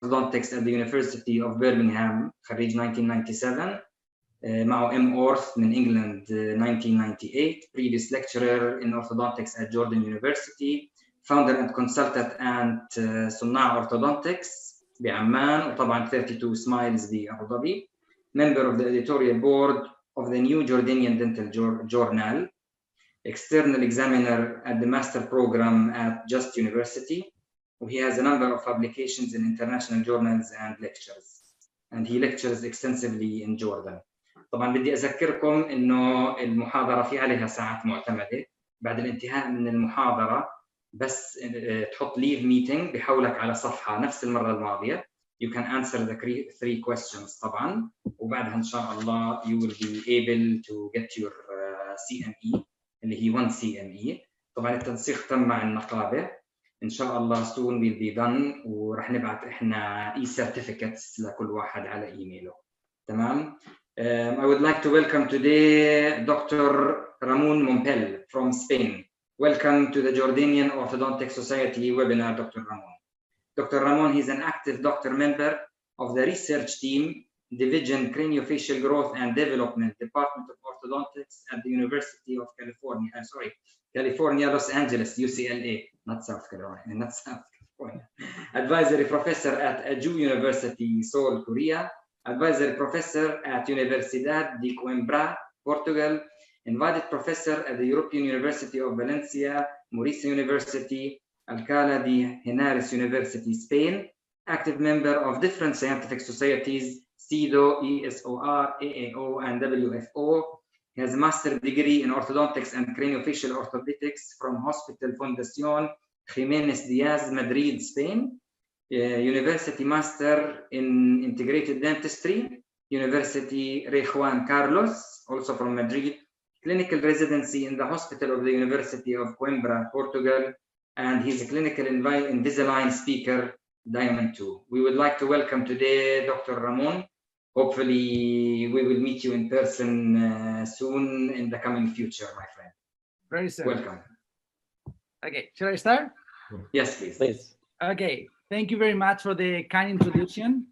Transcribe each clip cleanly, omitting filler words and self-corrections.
orthodontics at the University of Birmingham خريج 1997 معه M.Orth من England 1998 previous lecturer in orthodontics at Jordan University founder and consultant at صناع orthodontics بعمان وطبعا 32 Smiles بأبو ظبي member of the editorial board of the new Jordanian Dental Journal external examiner at the master program at Just University. He has a number of publications in international journals and lectures. And he lectures extensively in Jordan. طبعا بدي أذكركم إنه المحاضرة في عليها ساعات معتمدة. بعد الانتهاء من المحاضرة بس تحط leave meeting بحولك على صفحة نفس المرة الماضية. You can answer the 3 questions طبعا. وبعدها إن شاء الله you will be able to get your CME. اللي هي 1 CME. طبعا التنسيق تم مع النقابة إن شاء الله soon will be done ورح نبعث إحنا e-certificates لكل واحد على إيميله. تمام. I would like to welcome today Dr. Ramon Mompel from Spain. Welcome to the Jordanian Orthodontic Society webinar, Dr. Ramon. Dr. Ramon, he's an active doctor member of the research team Division Craniofacial Growth and Development, Department of Orthodontics at the University of California. California, Los Angeles, UCLA, not South Carolina, not South California. Advisory professor at Aju University, Seoul, Korea. Advisory professor at Universidad de Coimbra, Portugal. Invited professor at the European University of Valencia, Maurice University, Alcalá de Henares University, Spain. Active member of different scientific societies, CIDO, ESOR, AAO, and WFO. He has a master's degree in orthodontics and craniofacial orthopedics from Hospital Fundación Jiménez Díaz, Madrid, Spain. University Master in Integrated Dentistry, University Rey Juan Carlos, also from Madrid. Clinical residency in the Hospital of the University of Coimbra, Portugal. And he's a clinical Invisalign speaker, Diamond 2. We would like to welcome today Dr. Ramon. Hopefully, we will meet you in person soon in the coming future, my friend. Very soon. Welcome. Okay, should I start? Yes, please. Please. Okay, thank you very much for the kind introduction.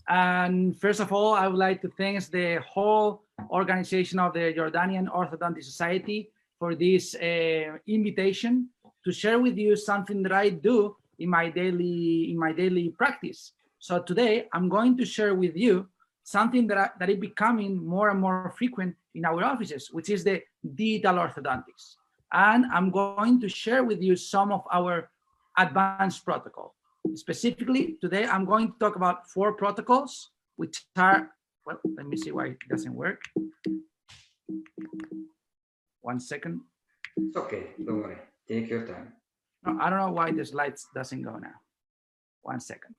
And first of all, I would like to thank the whole organization of the Jordanian Orthodontic Society for this invitation to share with you something that I do in my daily practice. So today, I'm going to share with you something that is becoming more and more frequent in our offices, which is the digital orthodontics. And I'm going to share with you some of our advanced protocol. Specifically, today, I'm going to talk about 4 protocols, which are, well, let me see why it doesn't work. 1 second. It's okay, don't worry. Take your time. No, I don't know why the slides doesn't go now. 1 second.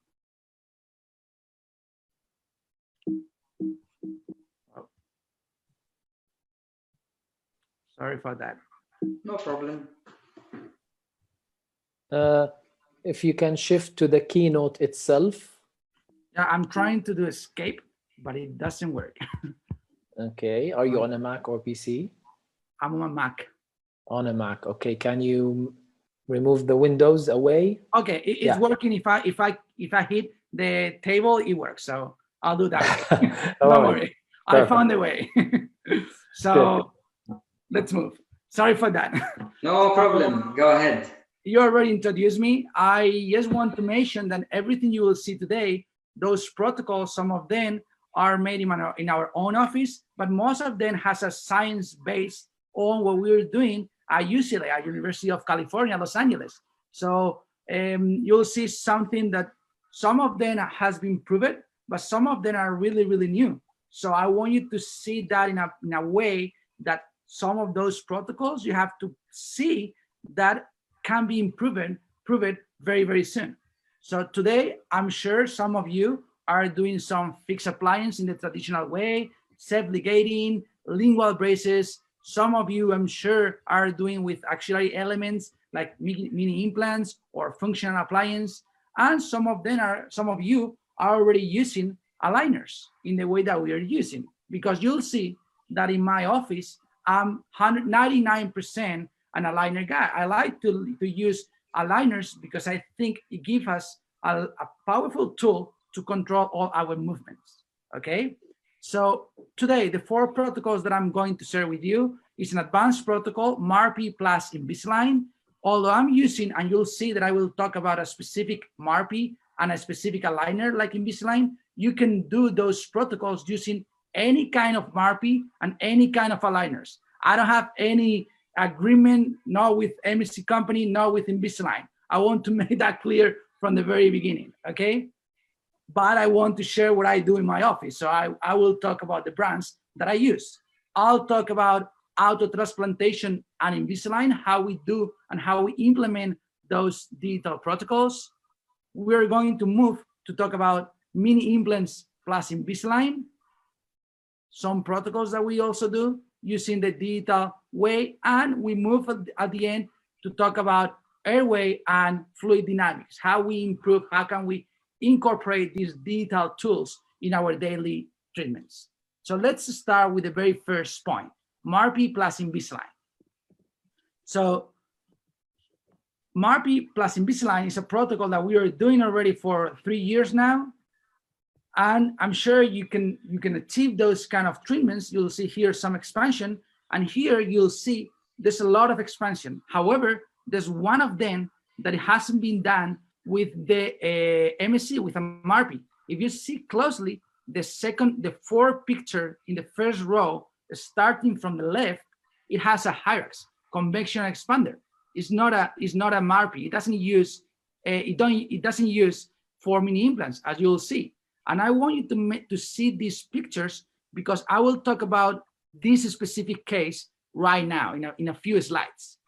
Oh. Sorry for that. No problem. If you can shift to the keynote itself. Yeah, I'm trying to do escape, but it doesn't work. Okay. Are you on a Mac or PC? I'm on a Mac. On a Mac. Okay. Can you remove the windows away? Okay, it's working. If I hit the table, it works. So I'll do that. Don't worry. Perfect. I found a way. So let's move. Sorry for that. No problem. Go ahead. You already introduced me. I just want to mention that everything you will see today, those protocols, some of them are made in our own office, but most of them has a science base on what we're doing at UCLA, at University of California, Los Angeles. So you'll see something that some of them has been proven, but some of them are really, really new. So I want you to see that in a way that some of those protocols you have to see that can be proven very, very soon. So today, I'm sure some of you are doing some fixed appliance in the traditional way, self-ligating, lingual braces. Some of you, I'm sure, are doing with auxiliary elements like mini implants or functional appliance. And some of you are already using aligners in the way that we are using, because you'll see that in my office, I'm 199% an aligner guy. I like to use aligners because I think it gives us a powerful tool to control all our movements, okay? So today, the 4 protocols that I'm going to share with you is an advanced protocol, MARPI plus Invisalign. Although I'm using, and you'll see that I will talk about a specific MARPI and a specific aligner like Invisalign, you can do those protocols using any kind of MARPI and any kind of aligners. I don't have any agreement, not with MSC company, not with Invisalign. I want to make that clear from the very beginning, okay? But I want to share what I do in my office. So I will talk about the brands that I use. I'll talk about auto transplantation and Invisalign, how we do and how we implement those digital protocols. We're going to move to talk about mini implants plus Invisalign, some protocols that we also do using the digital way, and we move at the end to talk about airway and fluid dynamics, how we improve, how can we incorporate these digital tools in our daily treatments. So let's start with the very first point, MARPI plus Invisalign. So MARPI plus Invisalign is a protocol that we are doing already for 3 years now. And I'm sure you can achieve those kind of treatments. You'll see here some expansion, and here you'll see there's a lot of expansion. However, there's one of them that hasn't been done with the MSC, with a MARPI. If you see closely, the 4 picture in the first row, starting from the left, it has a Hyrax convection expander. It's not a MARPI. It doesn't use it doesn't use 4 mini implants, as you'll see. And I want you to see these pictures because I will talk about this specific case right now in a few slides.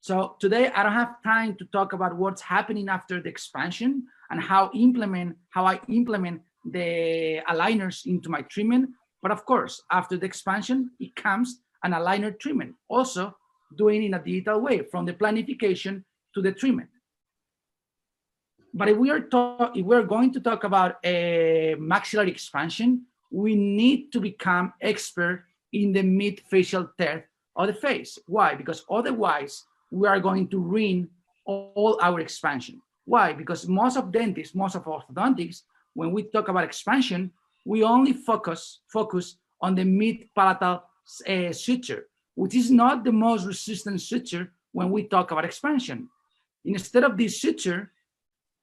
So today I don't have time to talk about what's happening after the expansion and how I implement the aligners into my treatment. But of course, after the expansion, it comes an aligner treatment, also doing in a digital way from the planification to the treatment. But if we're going to talk about a maxillary expansion, we need to become expert in the mid-facial third of the face. Why? Because otherwise, we are going to ruin all our expansion. Why? Because most of dentists, most of orthodontics, when we talk about expansion, we only focus on the mid-palatal suture, which is not the most resistant suture when we talk about expansion. Instead of this suture,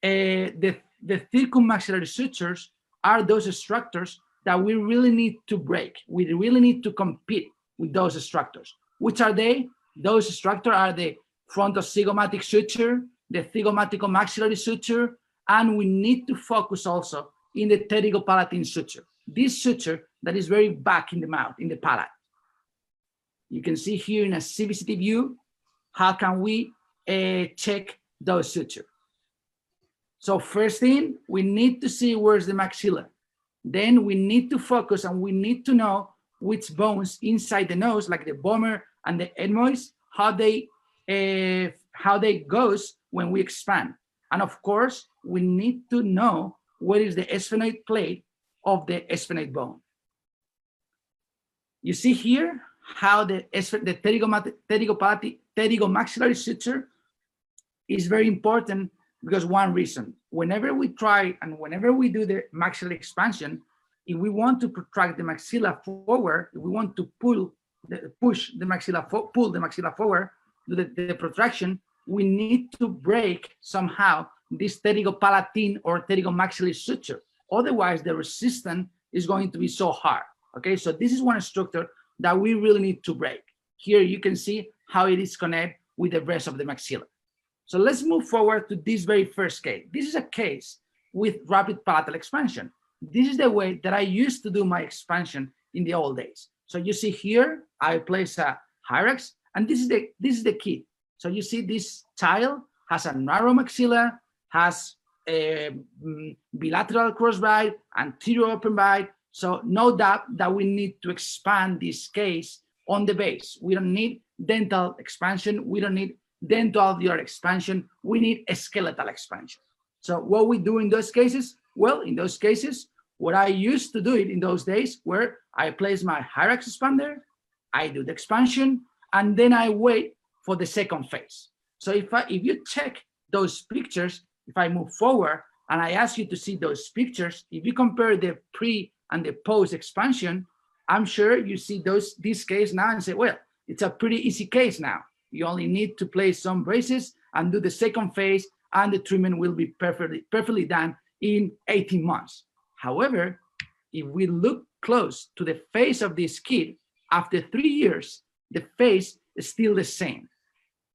the circummaxillary sutures are those structures that we really need to break. We really need to compete with those structures. Which are they? Those structures are the frontozygomatic suture, the zygomaticomaxillary suture, and we need to focus also in the pterygopalatine suture. This suture that is very back in the mouth, in the palate. You can see here in a CBCT view, how can we check those sutures? So first thing, we need to see where's the maxilla. Then we need to focus and we need to know which bones inside the nose, like the vomer and the ethmoids, how they goes when we expand. And of course, we need to know where is the sphenoid plate of the sphenoid bone. You see here how the pterygomaxillary suture is very important because one reason, whenever we try and whenever we do the maxillary expansion, if we want to protract the maxilla forward, if we want to pull the maxilla forward, do the protraction, we need to break somehow this pterygopalatine or pterygomaxillary suture. Otherwise, the resistance is going to be so hard. Okay, so this is one structure that we really need to break. Here you can see how it is connected with the rest of the maxilla. So let's move forward to this very first case. This is a case with rapid palatal expansion. This is the way that I used to do my expansion in the old days. So you see here, I place a Hyrax, and this is the key. So you see this child has a narrow maxilla, has a bilateral crossbite, anterior open bite. So no doubt that we need to expand this case on the base. We don't need dental expansion. We don't need dental alveolar expansion. We need a skeletal expansion. So what we do in those cases? Well, in those cases, what I used to do it in those days where I place my Hyrax expander, I do the expansion, and then I wait for the second phase. So if you check those pictures, if I move forward and I ask you to see those pictures, if you compare the pre and the post expansion, I'm sure you see this case now and say, well, it's a pretty easy case now. You only need to place some braces and do the second phase, and the treatment will be perfectly done in 18 months. However, if we look close to the face of this kid, after 3 years, the face is still the same.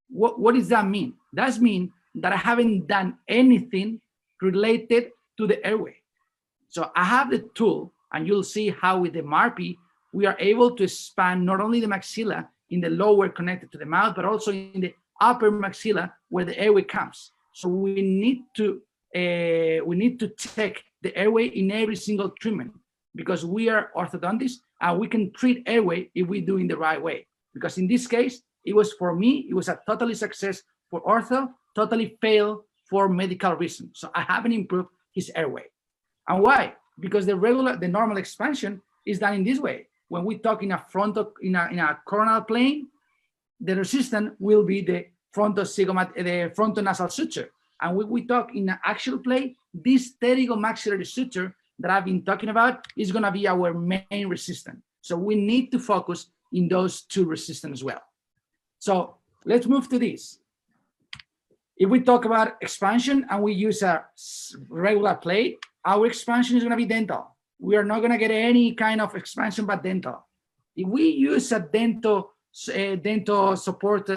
What does that mean? That means that I haven't done anything related to the airway. So I have the tool, and you'll see how with the MARPI, we are able to expand not only the maxilla in the lower connected to the mouth, but also in the upper maxilla where the airway comes. So we need to check the airway in every single treatment, because we are orthodontists and we can treat airway if we do in the right way. Because in this case, it was for me, it was a totally success for ortho, totally failed for medical reasons. So I haven't improved his airway. And why? Because the normal expansion is done in this way. When we talk in a coronal plane, the resistance will be the frontonasal suture. And when we talk in an axial plane, this pterygomaxillary suture that I've been talking about is going to be our main resistance. So we need to focus in those two resistance as well. So let's move to this. If we talk about expansion and we use a regular plate, our expansion is going to be dental. We are not going to get any kind of expansion but dental. If we use a dental support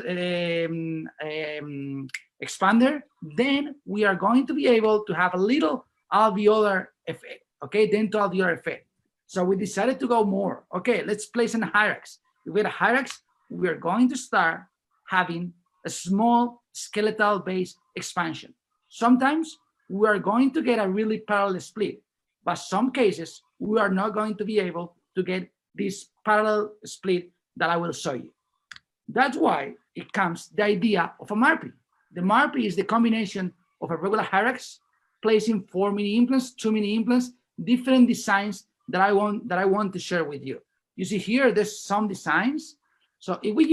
expander, then we are going to be able to have a little alveolar effect, okay, dental alveolar effect. So we decided to go more. Okay, let's place an Hyrax. If we have a Hyrax, we are going to start having a small skeletal base expansion. Sometimes we are going to get a really parallel split, but some cases we are not going to be able to get this parallel split that I will show you. That's why it comes the idea of a MARPI. The MARPI is the combination of a regular Hyrax, placing 4 mini implants, 2 mini implants, different designs that I want to share with you. You see here, there's some designs. So if we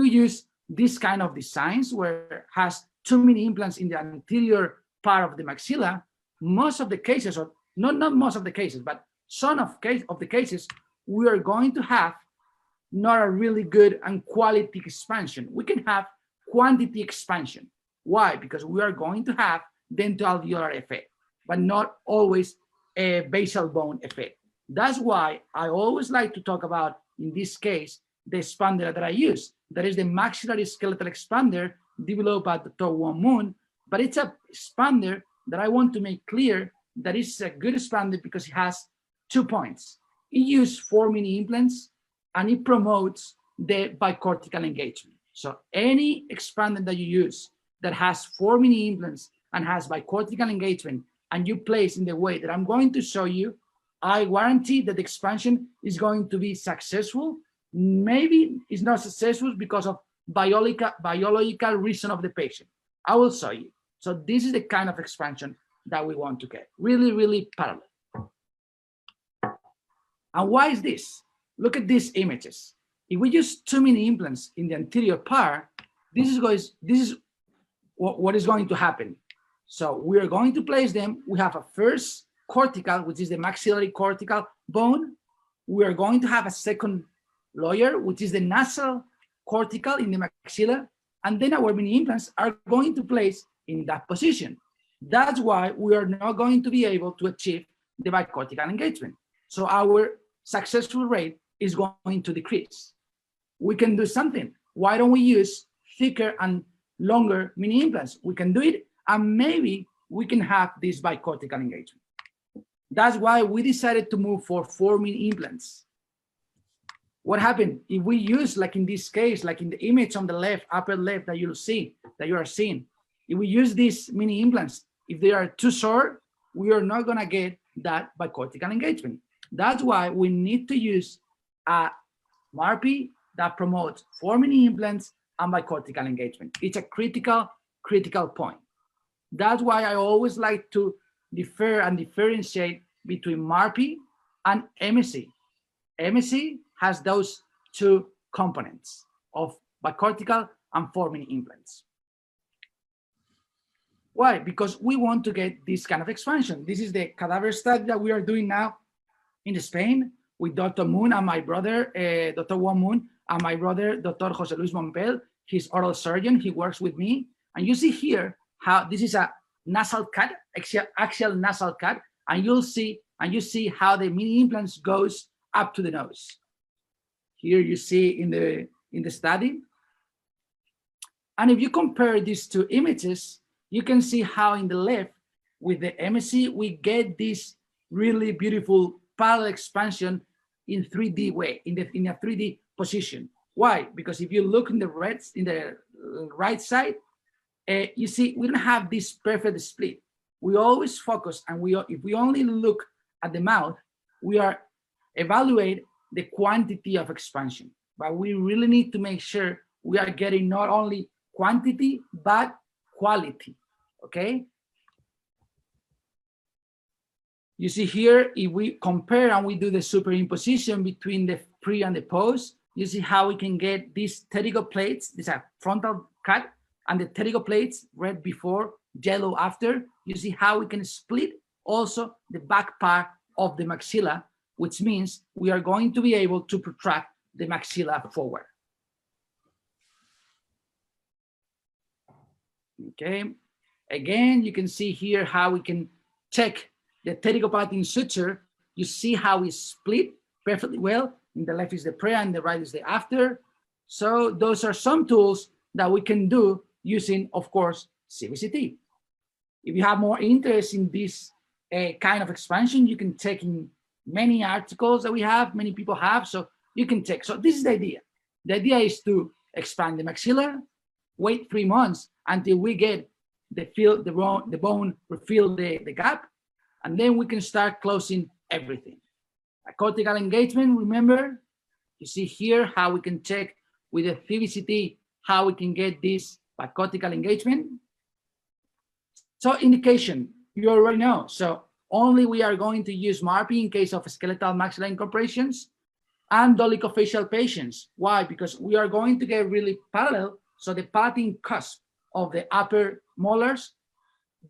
use this kind of designs where it has 2 mini implants in the anterior part of the maxilla, most of the cases, or not most of the cases, but some of the cases, we are going to have not a really good and quality expansion. We can have quantity expansion. Why? Because we are going to have dental alveolar effect, but not always a basal bone effect. That's why I always like to talk about, in this case, the expander that I use. That is the maxillary skeletal expander developed by Dr. Wong Moon, but it's a expander that I want to make clear that it's a good expander because it has 2 points. It uses 4 mini implants and it promotes the bicortical engagement. So any expander that you use that has 4 mini implants and has bicortical engagement and you place in the way that I'm going to show you, I guarantee that the expansion is going to be successful. Maybe it's not successful because of biological reason of the patient. I will show you. So this is the kind of expansion that we want to get. Really, really parallel. And why is this? Look at these images. If we use 2 mini implants in the anterior part, this is what is going to happen. So we are going to place them. We have a first cortical, which is the maxillary cortical bone. We are going to have a second lower, which is the nasal cortical in the maxilla. And then our mini implants are going to place in that position. That's why we are not going to be able to achieve the bicortical engagement. So our successful rate is going to decrease. We can do something. Why don't we use thicker and longer mini implants? We can do it, and maybe we can have this bicortical engagement. That's why we decided to move for 4 mini implants. What happened if we use, like in this case, like in the image on the left, upper left that you are seeing, if we use these mini implants, if they are too short, we are not gonna get that bicortical engagement. That's why we need to use a MARPI that promotes 4 mini implants and bicortical engagement. It's a critical point. That's why I always like to differ and differentiate between MARPI and MSc. MSc has those 2 components of bicortical and 4 mini implants. Why? Because we want to get this kind of expansion. This is the cadaver study that we are doing now in Spain with Dr. Moon and my brother, Dr. Juan Moon, and my brother, Dr. Jose Luis Mompel. He's oral surgeon. He works with me. And you see here how this is a nasal cut, axial nasal cut, and you see how the mini implants goes up to the nose. Here you see in the study. And if you compare these two images, you can see how in the left with the MSc we get this really beautiful parallel expansion in 3D way, in a 3D position. Why? Because if you look in the right side, you see we don't have this perfect split. We always focus, and if we only look at the mouth, we are evaluate the quantity of expansion. But we really need to make sure we are getting not only quantity but quality. Okay. You see here, if we compare and we do the superimposition between the pre and the post, you see how we can get these pterygo plates. These are frontal cut, and the pterygo plates, red before, yellow after. You see how we can split also the back part of the maxilla, which means we are going to be able to protract the maxilla forward. Okay. Again, you can see here how we can check the pterygopalatine suture. You see how we split perfectly well. In the left is the pre and the right is the after. So those are some tools that we can do using, of course, CBCT. If you have more interest in this kind of expansion, you can check in many articles that we have, many people have, so you can check. So this is the idea. The idea is to expand the maxilla, wait 3 months until we get the bone refill the gap, and then we can start closing everything. A cortical engagement, remember, you see here how we can check with the CBCT how we can get this cortical engagement. So indication, you already know. So only we are going to use MARPI in case of skeletal maxillary incorporations and dolichofacial patients. Why? Because we are going to get really parallel. So the palatine cusp of the upper molars,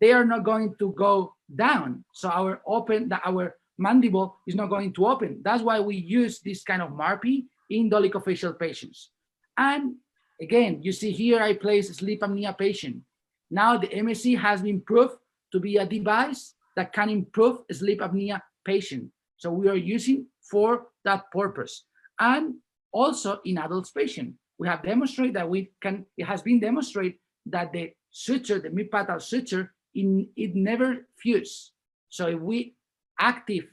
they are not going to go down. So our mandible is not going to open. That's why we use this kind of MARPI in dolichofacial patients. And again, you see here I place a sleep apnea patient. Now the MSc has been proved to be a device that can improve a sleep apnea patient. So we are using for that purpose. And also in adult patients, we have demonstrated that it has been demonstrated that the suture, the mid-palatal suture, it never fuses. So if we active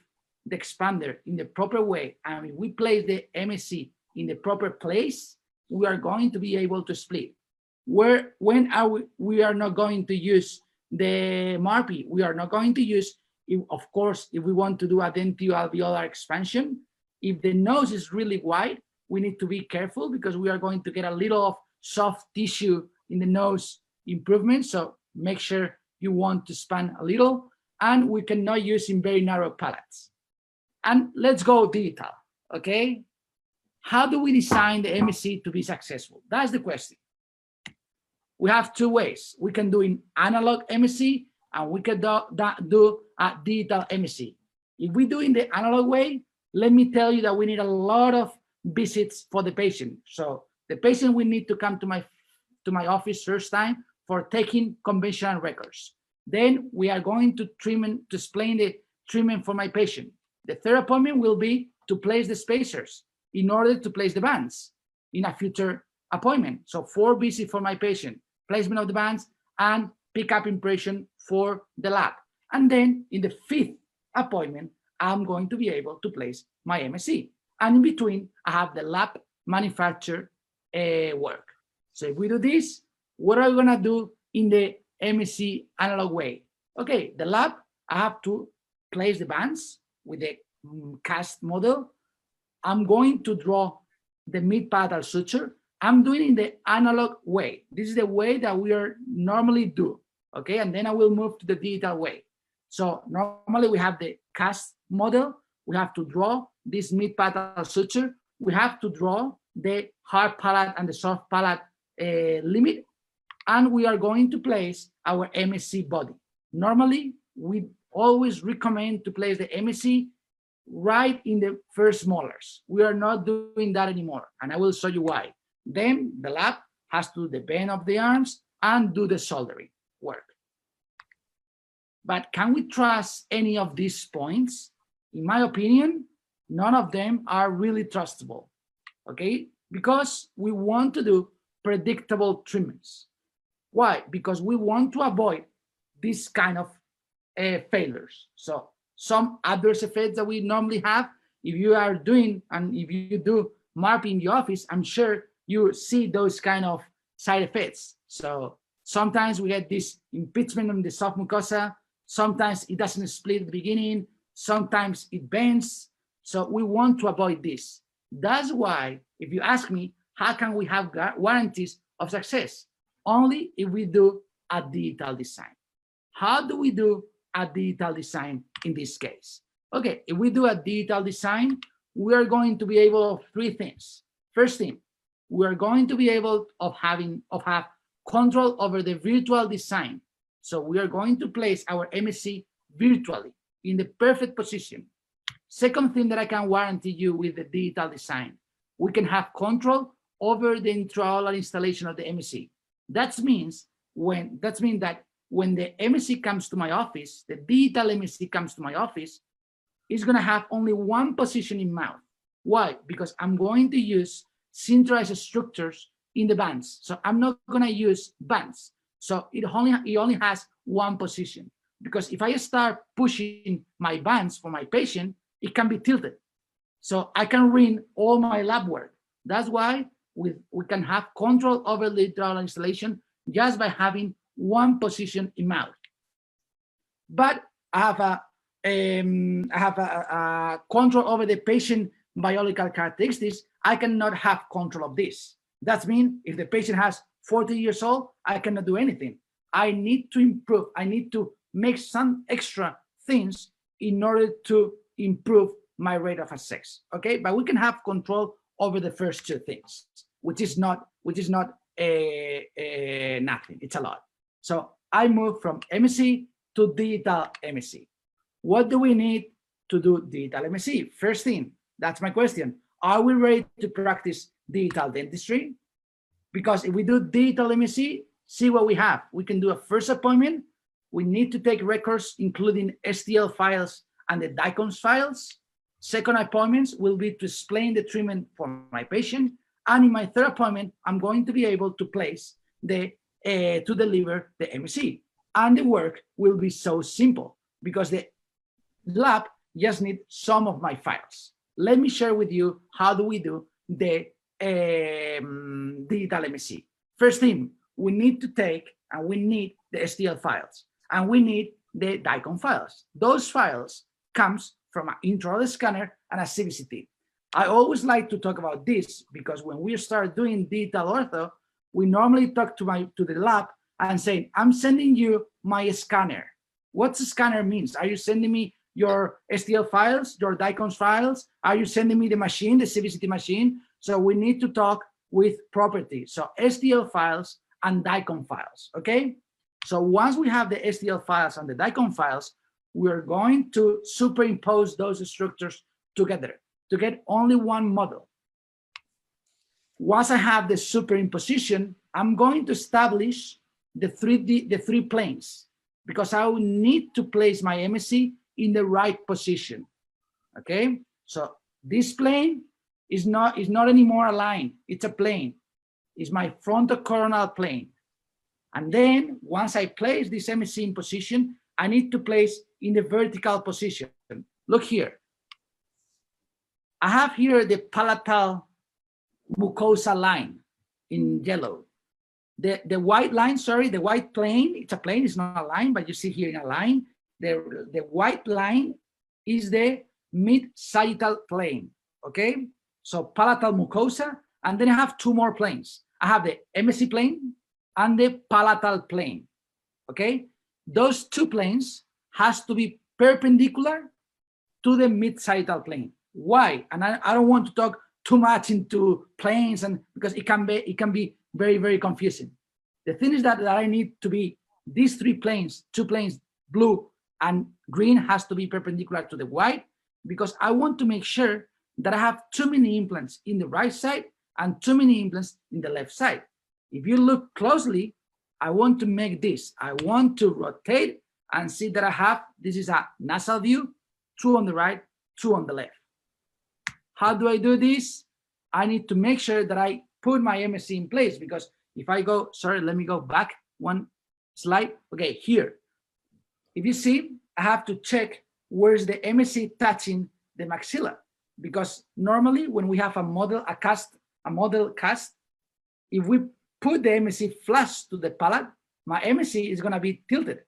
the expander in the proper way, and if we place the MSc in the proper place, we are going to be able to split. When are we are not going to use the MARPI? We are not going to use, of course, if we want to do a dentioalveolar expansion. If the nose is really wide, we need to be careful because we are going to get a little of soft tissue in the nose improvement. So make sure you want to span a little, and we cannot use in very narrow palates. And let's go digital, okay? How do we design the MSc to be successful? That's the question. We have two ways. We can do in analog MSc, and we can do a digital MSc. If we do in the analog way, let me tell you that we need a lot of visits for the patient. So the patient will need to come to my office first time for taking conventional records. Then we are going to explain the treatment for my patient. The third appointment will be to place the spacers in order to place the bands in a future appointment. So 4 visits for my patient, placement of the bands, and pick up impression for the lab. And then in the 5th appointment, I'm going to be able to place my MSc. And in between, I have the lab manufacture work. So if we do this, what are we gonna do in the MSc analog way? Okay, the lab, I have to place the bands with the cast model. I'm going to draw the mid-palatal suture. I'm doing it in the analog way. This is the way that we are normally do, okay? And then I will move to the digital way. So normally we have the cast model. We have to draw this mid-palatal suture. We have to draw the hard palate and the soft palate limit. and we are going to place our MSc body. Normally, we always recommend to place the MSc right in the first molars. We are not doing that anymore, and I will show you why. Then the lab has to do the bend of the arms and do the soldering work. But can we trust any of these points? In my opinion, none of them are really trustable, okay? Because we want to do predictable treatments. Why? Because we want to avoid this kind of failures. So some adverse effects that we normally have, if you are doing, and if you do MARP in the office, I'm sure you see those kind of side effects. So sometimes we get this impingement on the soft mucosa, sometimes it doesn't split at the beginning, sometimes it bends. So we want to avoid this. That's why, if you ask me, how can we have warranties of success? Only if we do a digital design. How do we do a digital design in this case? Okay, if we do a digital design, we are going to be able to three things. First thing, we are going to be able of have control over the virtual design. So we are going to place our MSc virtually in the perfect position. Second thing that I can guarantee you with the digital design, we can have control over the intraoral installation of the MSc. That means that when the MSc comes to my office, the digital MSc comes to my office, it's going to have only one position in mouth. Why? Because I'm going to use centralized structures in the bands. So I'm not going to use bands. So it only has one position. Because if I start pushing my bands for my patient, it can be tilted. So I can ruin all my lab work. That's why we can have control over the intraoral installation just by having one position in mouth. But I have a control over the patient biological characteristics. I cannot have control of this. That means if the patient has 40 years old, I cannot do anything. I need to improve. I need to make some extra things in order to improve my rate of success. Okay, but we can have control over the first two things, which is not nothing. It's a lot. So I move from MSc to digital MSc. What do we need to do digital MSc? First thing, that's my question. Are we ready to practice digital dentistry? Because if we do digital MSc, see what we have. We can do a first appointment. We need to take records, including STL files and the DICOMS files. Second appointments will be to explain the treatment for my patient. And in my third appointment, I'm going to be able to place to deliver the MSc. And the work will be so simple because the lab just needs some of my files. Let me share with you how do we do the digital MSc. First thing, we need to take and we need the STL files and we need the DICOM files. Those files comes from an intraoral scanner and a CBCT. I always like to talk about this because when we start doing digital ortho, we normally talk to the lab and say, I'm sending you my scanner. What's a scanner means? Are you sending me your STL files, your DICOMS files? Are you sending me the machine, the CBCT machine? So we need to talk with property. So STL files and DICOM files, okay? So once we have the STL files and the DICOM files, we're going to superimpose those structures together to get only one model. Once I have the superimposition, I'm going to establish the three planes because I will need to place my MSc in the right position. Okay, so this plane is not anymore a line, it's a plane. It's my frontocoronal plane. And then once I place this MSc in position, I need to place in the vertical position. Look here. I have here the palatal mucosa line in yellow. The white line, sorry, the white plane, it's a plane, it's not a line, but you see here in a line, the white line is the mid-sagittal plane, okay? So palatal mucosa, and then I have two more planes. I have the MSc plane and the palatal plane, okay? Those two planes has to be perpendicular to the mid-sagittal plane. Why? And I don't want to talk too much into planes and because it can be very, very confusing. The thing is that I need to be these three planes, two planes, blue and green, has to be perpendicular to the white, because I want to make sure that I have too many implants in the right side and too many implants in the left side. If you look closely, I want to make this. I want to rotate and see that I have, this is a nasal view, two on the right, two on the left. How do I do this? I need to make sure that I put my MSc in place, because if I go, sorry, let me go back one slide. Okay, here. If you see, I have to check where's the MSc touching the maxilla, because normally when we have a model cast, if we put the MSc flush to the palate, my MSc is going to be tilted,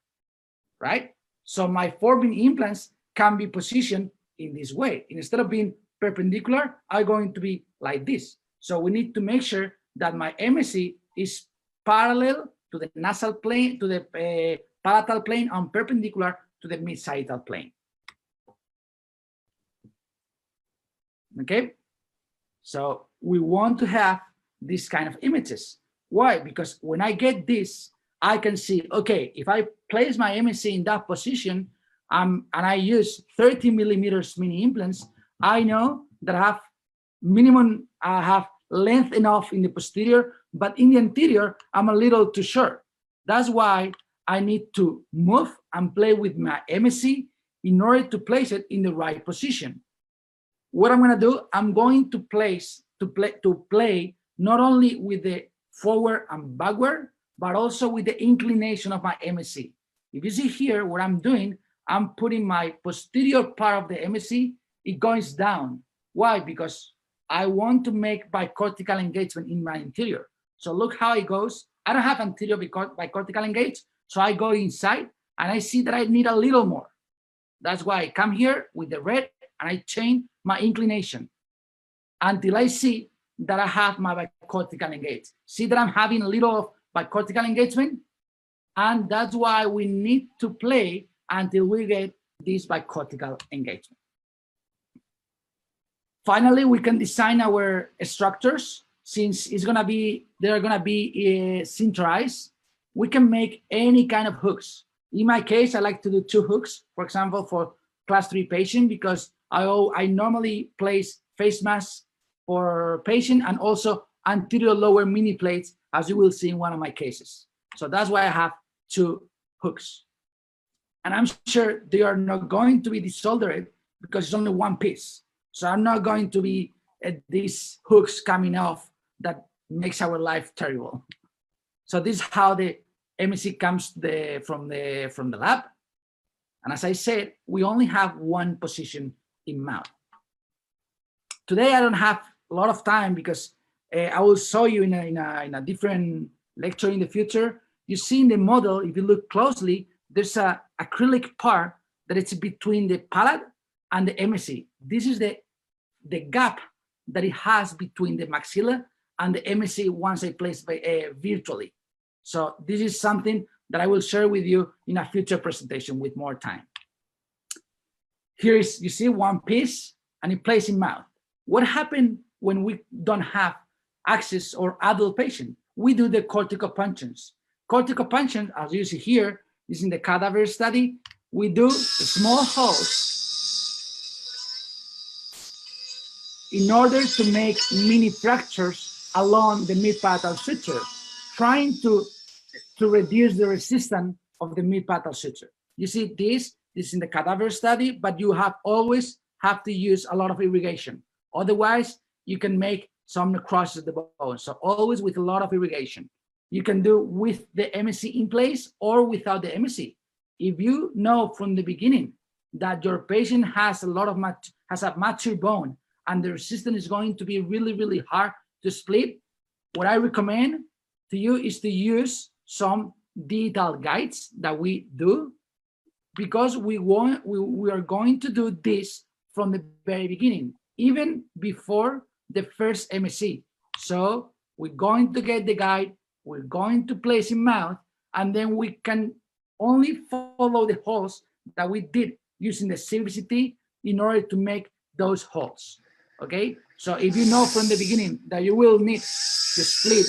right? So my 4-beam implants can be positioned in this way. Instead of being perpendicular, are going to be like this. So we need to make sure that my MSc is parallel to the nasal plane, to the palatal plane, and perpendicular to the mid-sagittal plane. Okay, so we want to have this kind of images. Why? Because when I get this, I can see, okay, if I place my MSc in that position and I use 30 millimeters mini implants, I know that I have minimum, I have length enough in the posterior, but in the anterior, I'm a little too short. That's why I need to move and play with my MSc in order to place it in the right position. What I'm going to do, I'm going to play not only with the forward and backward, but also with the inclination of my MSc. If you see here, what I'm doing, I'm putting my posterior part of the MSc, it goes down. Why? Because I want to make bicortical engagement in my interior. So look how it goes. I don't have anterior bicortical engage, so I go inside and I see that I need a little more. That's why I come here with the red and I change my inclination until I see that I have my bicortical engage. See that I'm having a little of bicortical engagement, and that's why we need to play until we get this bicortical engagement. Finally, we can design our structures. Since they're gonna be centralized, we can make any kind of hooks. In my case, I like to do 2 hooks, for example, for class 3 patient, because I normally place face masks for patient and also anterior lower mini plates, as you will see in one of my cases. So that's why I have 2 hooks. And I'm sure they are not going to be desoldered because it's only one piece. So I'm not going to be these hooks coming off that makes our life terrible. So this is how the MSc comes from the lab. And as I said, we only have one position in mouth. Today I don't have a lot of time because I will show you in a different lecture in the future. You see in the model, if you look closely, there's a acrylic part that it's between the palate and the MSc. This is the gap that it has between the maxilla and the MSc once I place virtually. So this is something that I will share with you in a future presentation with more time. Here is, you see one piece and it plays in mouth. What happened when we don't have access or adult patient? We do the corticopunctions. Corticopunction, as you see here, is in the cadaver study. We do small holes in order to make mini fractures along the mid-palatal suture, trying to reduce the resistance of the mid-palatal suture. You see this is in the cadaver study, but you always have to use a lot of irrigation. Otherwise, you can make some necrosis of the bone. So always with a lot of irrigation. You can do with the MSc in place or without the MSc. If you know from the beginning that your patient has a mature bone and the resistance is going to be really, really hard to split, what I recommend to you is to use some digital guides that we do, because we are going to do this from the very beginning, even before the first MSc. So we're going to get the guide, we're going to place in mouth, and then we can only follow the holes that we did using the CVCT in order to make those holes. Okay, so if you know from the beginning that you will need to split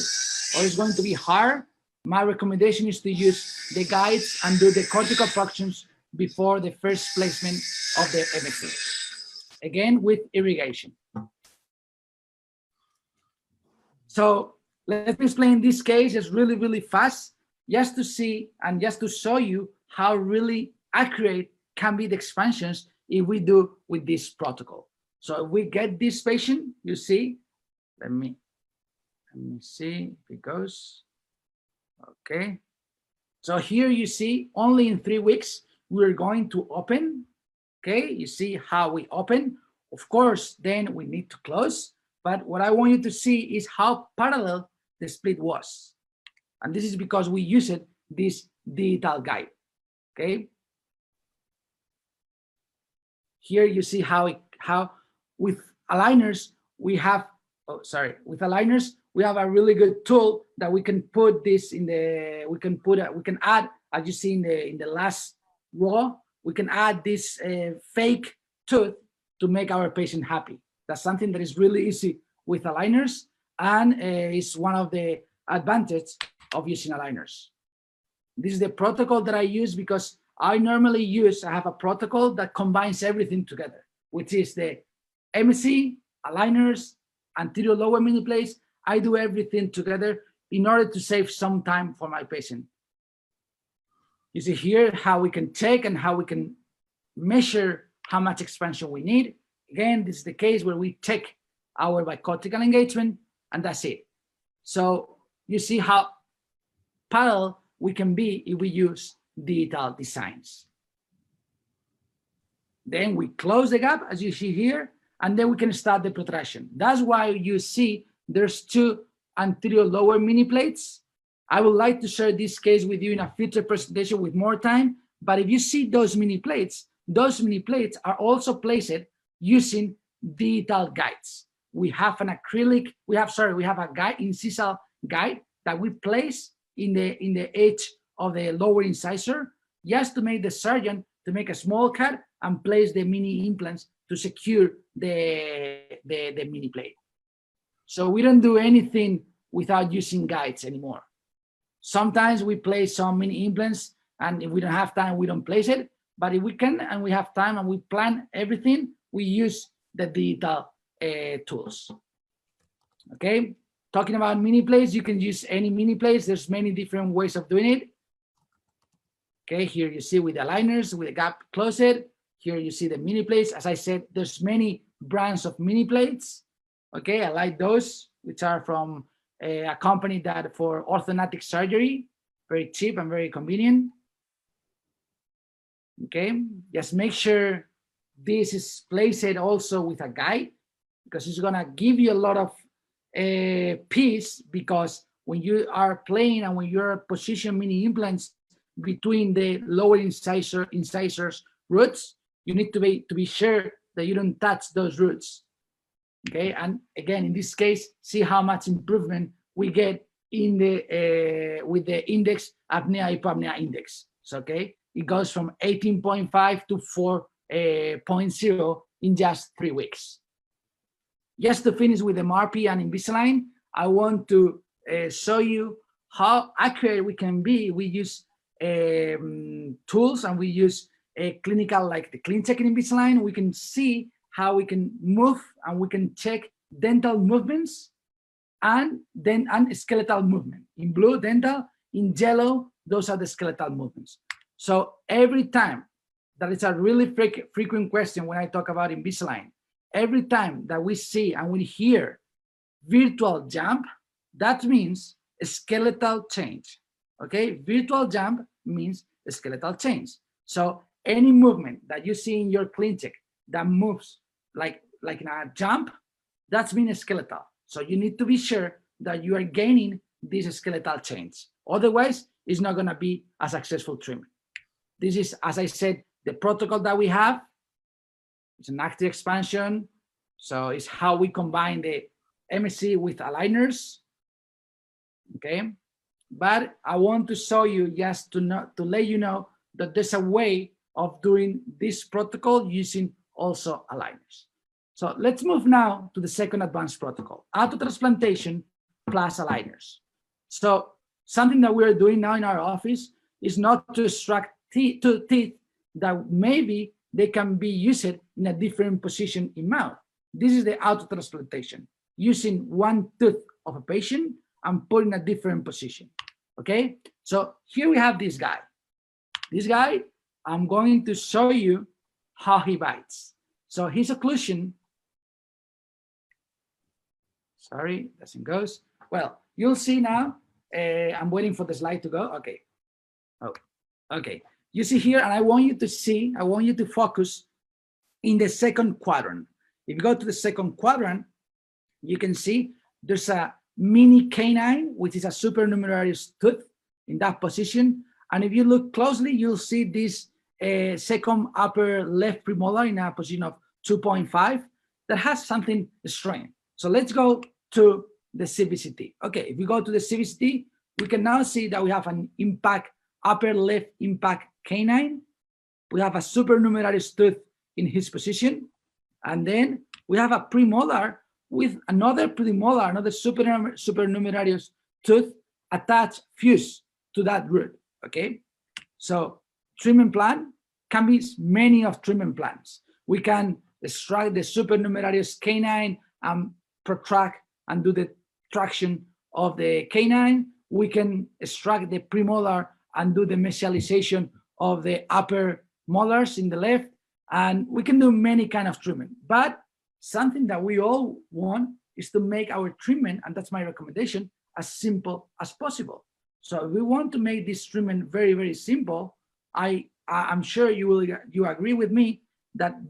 or it's going to be hard, my recommendation is to use the guides and do the cortical functions before the first placement of the MSc. Again, with irrigation. So let me explain this case just really, really fast, just to see and just to show you how really accurate can be the expansions if we do with this protocol. So if we get this patient, you see, let me see if it goes. Okay. So here you see only in 3 weeks, we're going to open. Okay. You see how we open. Of course, then we need to close. But what I want you to see is how parallel the split was. And this is because we used this digital guide. Okay. Here you see how with aligners we have, with aligners we have a really good tool that we can put this in the, we can add, as you see in the last row, we can add this fake tooth to make our patient happy. That's something that is really easy with aligners, and is one of the advantages of using aligners. This is the protocol that I use because I have a protocol that combines everything together, which is the MSc, aligners, anterior lower mini plates. I do everything together in order to save some time for my patient. You see here how we can check and how we can measure how much expansion we need. Again, this is the case where we check our bicortical engagement, and that's it. So you see how parallel we can be if we use digital designs. Then we close the gap, as you see here, and then we can start the protraction. That's why you see there's 2 anterior lower mini plates. I would like to share this case with you in a future presentation with more time, but if you see those mini plates are also placed using digital guides. We have an acrylic, we have a guide, incisal guide that we place in the edge of the lower incisor, just to make the surgeon to make a small cut and place the mini implants to secure the mini plate. So we don't do anything without using guides anymore. Sometimes we place some mini implants, and if we don't have time, we don't place it. But if we can and we have time and we plan everything, we use the digital tools. Okay, talking about mini plates, you can use any mini plates. There's many different ways of doing it. Okay, here you see with the aligners, with the gap closed. Here you see the mini plates. As I said, there's many brands of mini plates. Okay, I like those, which are from a company that for orthodontic surgery, very cheap and very convenient. Okay, just make sure this is placed also with a guide, because it's gonna give you a lot of peace, because when you are playing and when you're positioning mini implants between the lower incisors roots, you need to be sure that you don't touch those roots. Okay, and again, in this case, see how much improvement we get in the with the index apnea hypopnea index. So, okay, it goes from 18.5 to 4.0 in just 3 weeks. Just to finish with MRP and Invisalign, I want to show you how accurate we can be. We use tools, and we use a clinical, like the clean check in Invisalign. We can see how we can move, and we can check dental movements and skeletal movement. In blue, dental; in yellow, those are the skeletal movements. So every time, that is a really frequent question when I talk about Invisalign. Every time that we see and we hear virtual jump, that means a skeletal change. Okay, virtual jump means a skeletal change. So any movement that you see in your clean check that moves like in a jump, that's mean a skeletal. So you need to be sure that you are gaining this skeletal change. Otherwise, it's not going to be a successful treatment. This is, as I said, the protocol that we have. It's an active expansion. So it's how we combine the MSc with aligners. Okay. But I want to show you, just to let you know that there's a way of doing this protocol using also aligners. So let's move now to the second advanced protocol, autotransplantation plus aligners. So something that we're doing now in our office is not to extract teeth that maybe they can be used in a different position in mouth. This is the autotransplantation, using one tooth of a patient and put in a different position. Okay, so here we have this guy. This guy, I'm going to show you how he bites. So his occlusion, sorry, doesn't go. Well, you'll see now. I'm waiting for the slide to go. Okay. Oh, okay. You see here, and I want you to see, I want you to focus in the second quadrant. If you go to the second quadrant, you can see there's a mini canine, which is a supernumeraries tooth in that position. And if you look closely, you'll see this second upper left premolar in a position of 2.5 that has something strange. So let's go to the CBCT. Okay, if we go to the CBCT, we can now see that we have an impact, upper left impact canine. We have a supernumeraries tooth in his position. And then we have a premolar with another premolar, another supernumeraries tooth attached, fused to that root. Okay, so treatment plan can be many of treatment plans. We can extract the supernumeraries canine and protract and do the traction of the canine. We can extract the premolar and do the mesialization of the upper molars in the left. And we can do many kind of treatment. But something that we all want is to make our treatment, and that's my recommendation, as simple as possible. So if we want to make this treatment very, very simple, I'm sure you agree with me that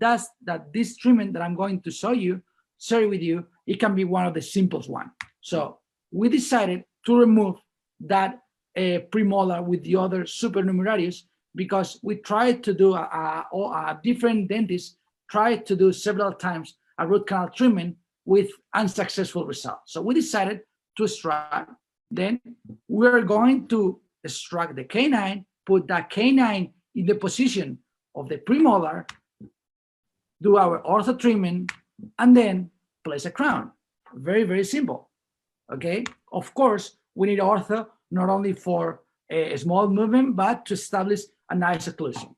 this treatment that I'm going to share with you, it can be one of the simplest one. So we decided to remove that premolar with the other supernumeraries because we tried to do a different dentist tried to do several times a root canal treatment with unsuccessful results. So we decided to extract. Then we're going to extract the canine, put that canine in the position of the premolar, do our ortho treatment, and then place a crown. Very, very simple. Okay. Of course, we need ortho not only for a small movement, but to establish a nice occlusion.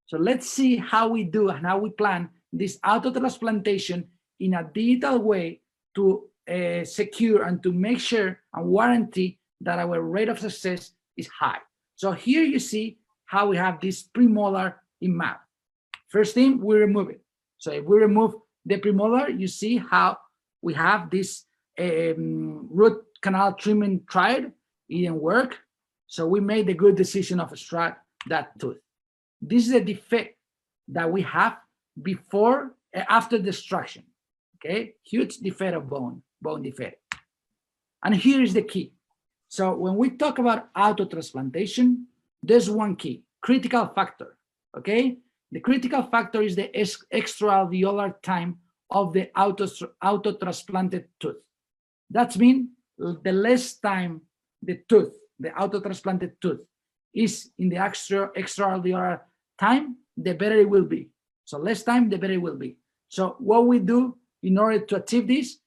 So let's see how we do and how we plan this autotransplantation in a digital way to secure and to make sure and warranty that our rate of success is high. So here you see how we have this premolar in mouth. First thing, we remove it. So if we remove the premolar, you see how we have this root canal treatment tried. It didn't work. So we made the good decision of extract that tooth. This is a defect that we have before, after the extraction. Okay, huge defect of bone defect. And here is the key. So when we talk about autotransplantation, there's one key, critical factor. Okay, the critical factor is the extraalveolar time of the autotransplanted tooth. That means the less time the autotransplanted tooth is in the extraalveolar time, the better it will be. So less time, the better it will be. So what we do in order to achieve this,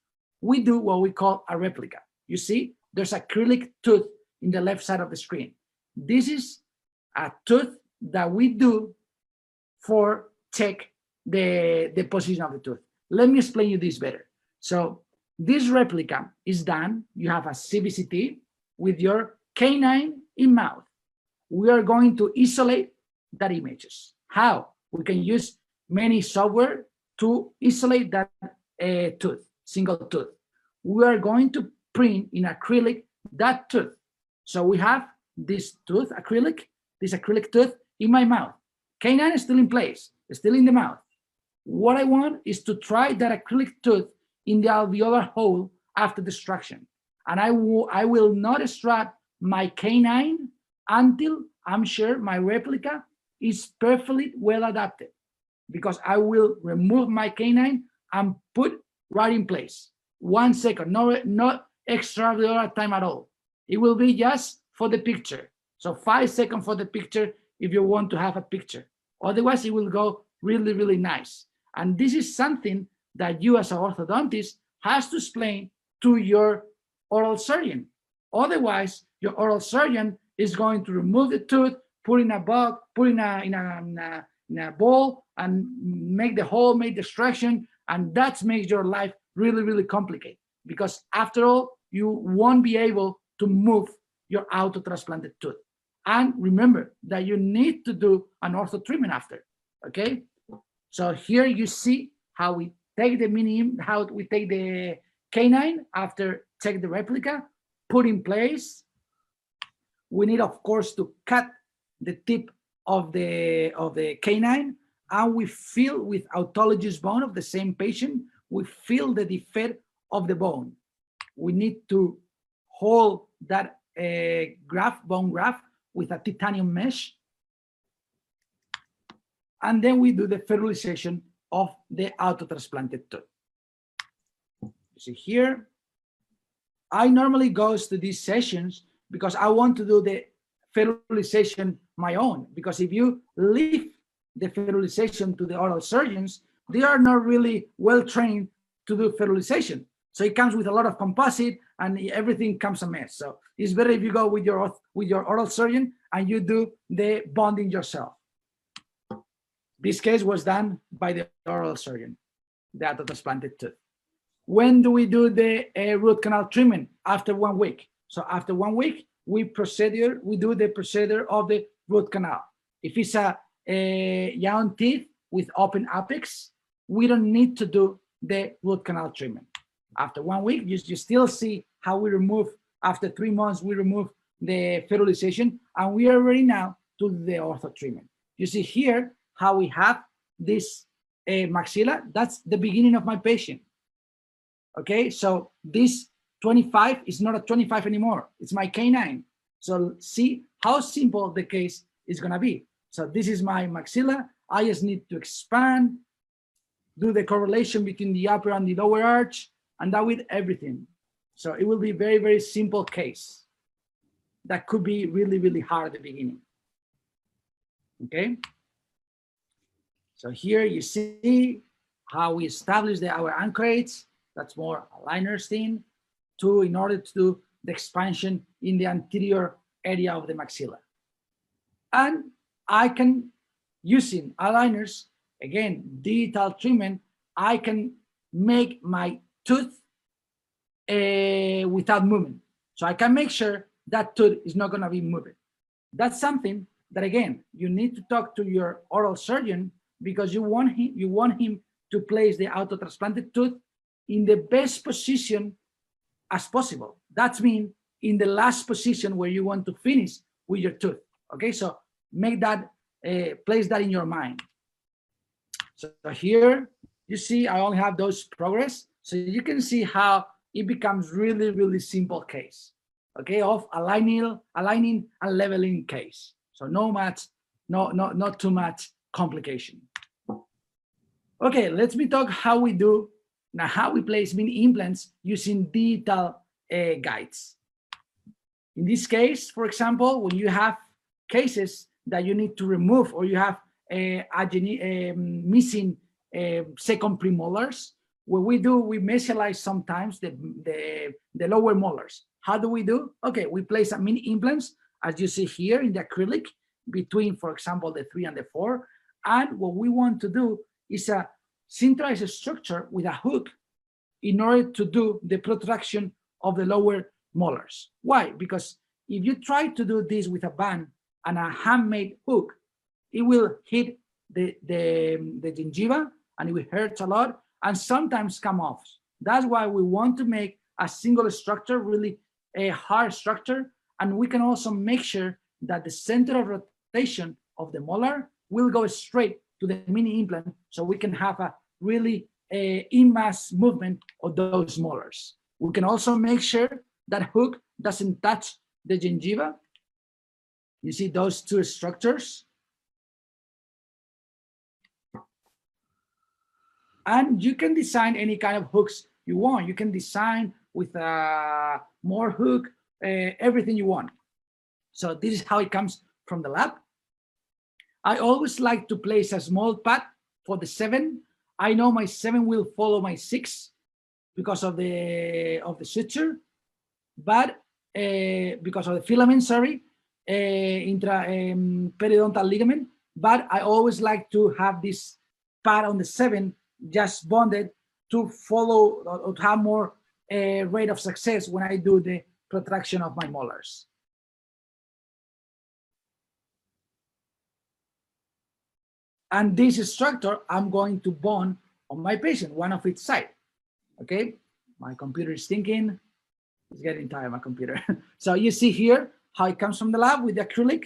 we do what we call a replica. You see, there's acrylic tooth in the left side of the screen. This is a tooth that we do for check the position of the tooth. Let me explain you this better. So this replica is done. You have a CBCT with your canine in mouth. We are going to isolate that images. How? We can use many software to isolate that tooth, single tooth. We are going to print in acrylic that tooth. So we have this tooth, this acrylic tooth in my mouth. Canine is still in place, it's still in the mouth. What I want is to try that acrylic tooth in the alveolar hole after the extraction. And I will not extract my canine until I'm sure my replica is perfectly well adapted, because I will remove my canine and put right in place. 1 second, not extraalveolar time at all. It will be just for the picture. So 5 seconds for the picture if you want to have a picture. Otherwise, it will go really, really nice. And this is something that you as an orthodontist has to explain to your oral surgeon. Otherwise, your oral surgeon is going to remove the tooth, put in a box, put in a bowl, and make the hole, make the extraction, and that makes your life really, really complicated, because after all, you won't be able to move your auto-transplanted tooth. And remember that you need to do an ortho treatment after, okay? So here you see how we take the canine after take the replica, put in place. We need, of course, to cut the tip of the canine, and we fill with autologous bone of the same patient, we fill the defect of the bone. We need to hold that bone graft with a titanium mesh, and then we do the fertilization of the auto-transplanted tooth. You see here, I normally go to these sessions because I want to do the fertilization my own, because if you leave the fertilization to the oral surgeons, they are not really well trained to do fertilization. So it comes with a lot of composite and everything comes a mess. So it's better if you go with your oral surgeon and you do the bonding yourself. This case was done by the oral surgeon, the auto-transplanted tooth. When do we do the root canal treatment? After 1 week. So after 1 week, we do the procedure of the root canal. If it's a young teeth with open apex, we don't need to do the root canal treatment. After 1 week, you still see how we remove, after 3 months, we remove the fertilization, and we are ready now to the ortho treatment. You see here how we have this maxilla. That's the beginning of my patient. Okay, so this 25 is not a 25 anymore. It's my canine. So see how simple the case is gonna be. So this is my maxilla. I just need to expand, do the correlation between the upper and the lower arch, and that with everything. So it will be very, very simple case. That could be really, really hard at the beginning. Okay. So here you see how we establish our anchorates. That's more aligners thing, in order to do the expansion in the anterior area of the maxilla. And I can, using aligners, again, digital treatment, I can make my tooth without movement. So I can make sure that tooth is not gonna be moving. That's something that, again, you need to talk to your oral surgeon, because you want him to place the auto-transplanted tooth in the best position as possible. That means in the last position where you want to finish with your tooth. Okay, so make that, place that in your mind. So here you see I only have those progress. So you can see how it becomes really, really simple case. Okay, of aligning and leveling case. So not too much complication. Okay, let me talk how we place mini implants using digital guides. In this case, for example, when you have cases that you need to remove, or you have missing second premolars, what we do, we mesialize sometimes the lower molars. How do we do? Okay, we place a mini implants, as you see here in the acrylic, between, for example, the 3 and the 4. And what we want to do is a centralized structure with a hook in order to do the protraction of the lower molars. Why? Because if you try to do this with a band and a handmade hook, it will hit the gingiva and it will hurt a lot and sometimes come off. That's why we want to make a single structure, really a hard structure, and we can also make sure that the center of rotation of the molar will go straight to the mini implant, so we can have a really in mass movement of those molars. We can also make sure that hook doesn't touch the gingiva. You see those two structures. And you can design any kind of hooks you want. You can design with more hook, everything you want. So this is how it comes from the lab. I always like to place a small pad for the 7. I know my 7 will follow my 6 because of the suture, but because of the filament, sorry, periodontal ligament, but I always like to have this pad on the 7 just bonded to follow or to have more rate of success when I do the protraction of my molars. And this structure I'm going to bond on my patient, one of each side. Okay, my computer is thinking, it's getting tired, my computer. So you see here how it comes from the lab with the acrylic.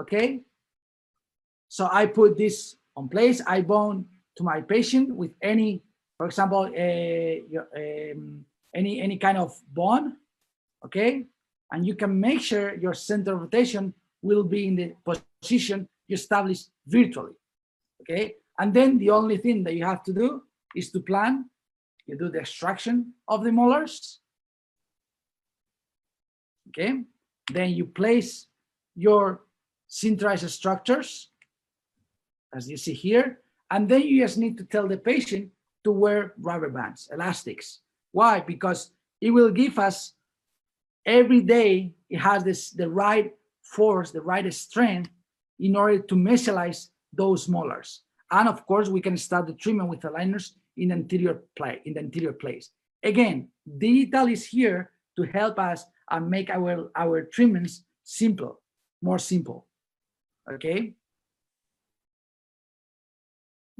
Okay, so I put this on place, I bond to my patient with any, for example, any kind of bond. Okay, and you can make sure your center of rotation will be in the position you establish virtually. Okay, and then the only thing that you have to do is to plan. You do the extraction of the molars. Okay, then you place your sinterized structures, as you see here, and then you just need to tell the patient to wear rubber bands, elastics. Why? Because it will give us every day, it has the right force, the right strength in order to mesialize those molars. And of course, we can start the treatment with aligners in the anterior place. Again, digital is here to help us and make our treatments simple, more simple. Okay.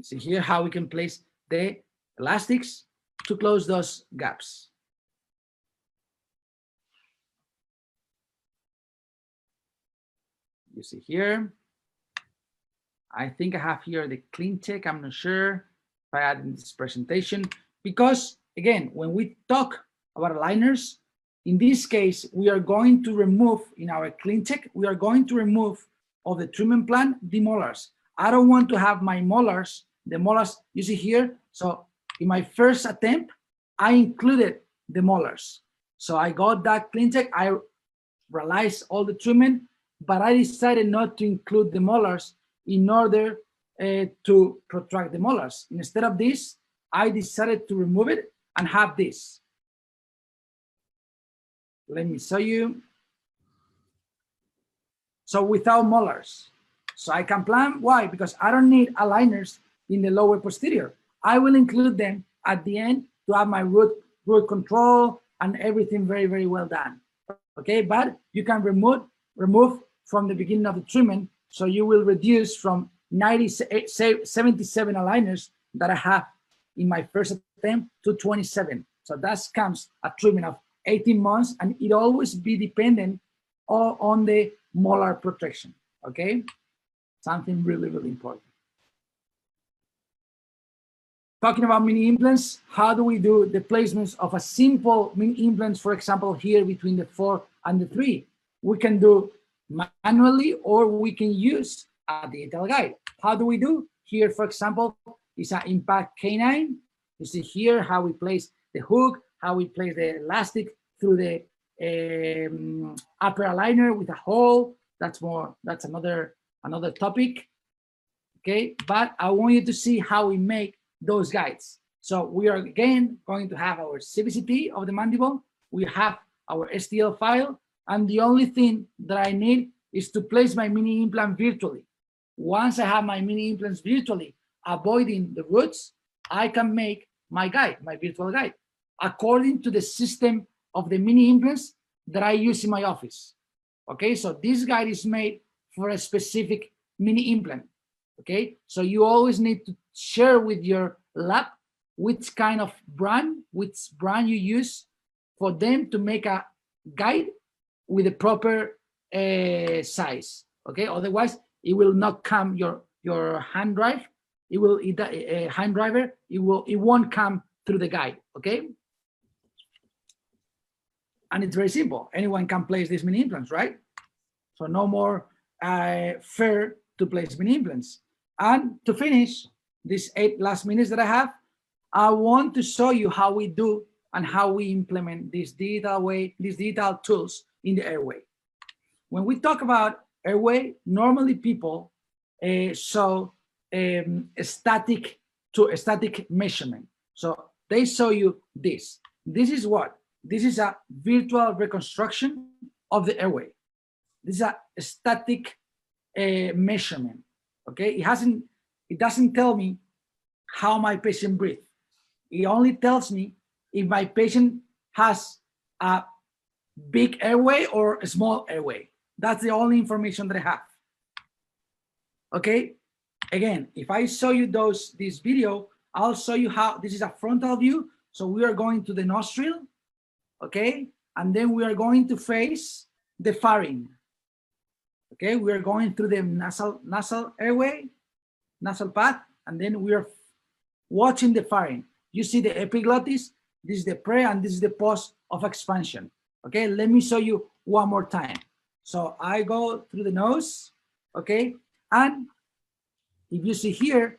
See here how we can place the elastics to close those gaps. You see here. I think I have here the clean check. I'm not sure if I add in this presentation, because again, when we talk about aligners, in this case, we are going to remove in our clean check, we are going to remove of the treatment plan the molars. I don't want to have my molars, the molars you see here. So in my first attempt, I included the molars. So I got that clean check. I realized all the treatment, but I decided not to include the molars in order to protract the molars. Instead of this, I decided to remove it and have this. Let me show you. So without molars. So I can plan. Why? Because I don't need aligners in the lower posterior. I will include them at the end to have my root control and everything very, very well done. Okay, but you can remove from the beginning of the treatment. So you will reduce from 77 aligners that I have in my first attempt to 27. So that comes a treatment of 18 months, and it always be dependent on the molar protection. Okay, something really, really important. Talking about mini implants, how do we do the placements of a simple mini implants? For example, here between the 4 and the 3, we can do manually, or we can use a digital guide. How do we do? Here, for example, is an impact canine. You see here how we place the hook, how we place the elastic through the upper aligner with a hole. That's another topic. Okay, but I want you to see how we make those guides. So we are again going to have our CBCT of the mandible. We have our STL file. And the only thing that I need is to place my mini implant virtually. Once I have my mini implants virtually, avoiding the roots, I can make my guide, my virtual guide, according to the system of the mini implants that I use in my office. Okay, so this guide is made for a specific mini implant. Okay, so you always need to share with your lab which kind of brand you use for them to make a guide with the proper size. Okay, otherwise it will not come your hand drive. It won't come through the guide. Okay, and it's very simple. Anyone can place these mini implants, right? So no more fair to place mini implants. And to finish these 8 last minutes that I have, I want to show you how we do and how we implement this digital tools in the airway. When we talk about airway, normally people show a static measurement. So they show you this. This is what? This is a virtual reconstruction of the airway. This is a static measurement. Okay, it doesn't tell me how my patient breathes. It only tells me if my patient has a big airway or a small airway. That's the only information that I have. Okay, again, if I show you this video, I'll show you how this is a frontal view. So we are going to the nostril, okay, and then we are going to face the pharynx. Okay, we are going through the nasal airway, nasal path, and then we are watching the pharynx. You see the epiglottis, this is the pre and this is the post of expansion. Okay, let me show you one more time. So I go through the nose, okay, and if you see here,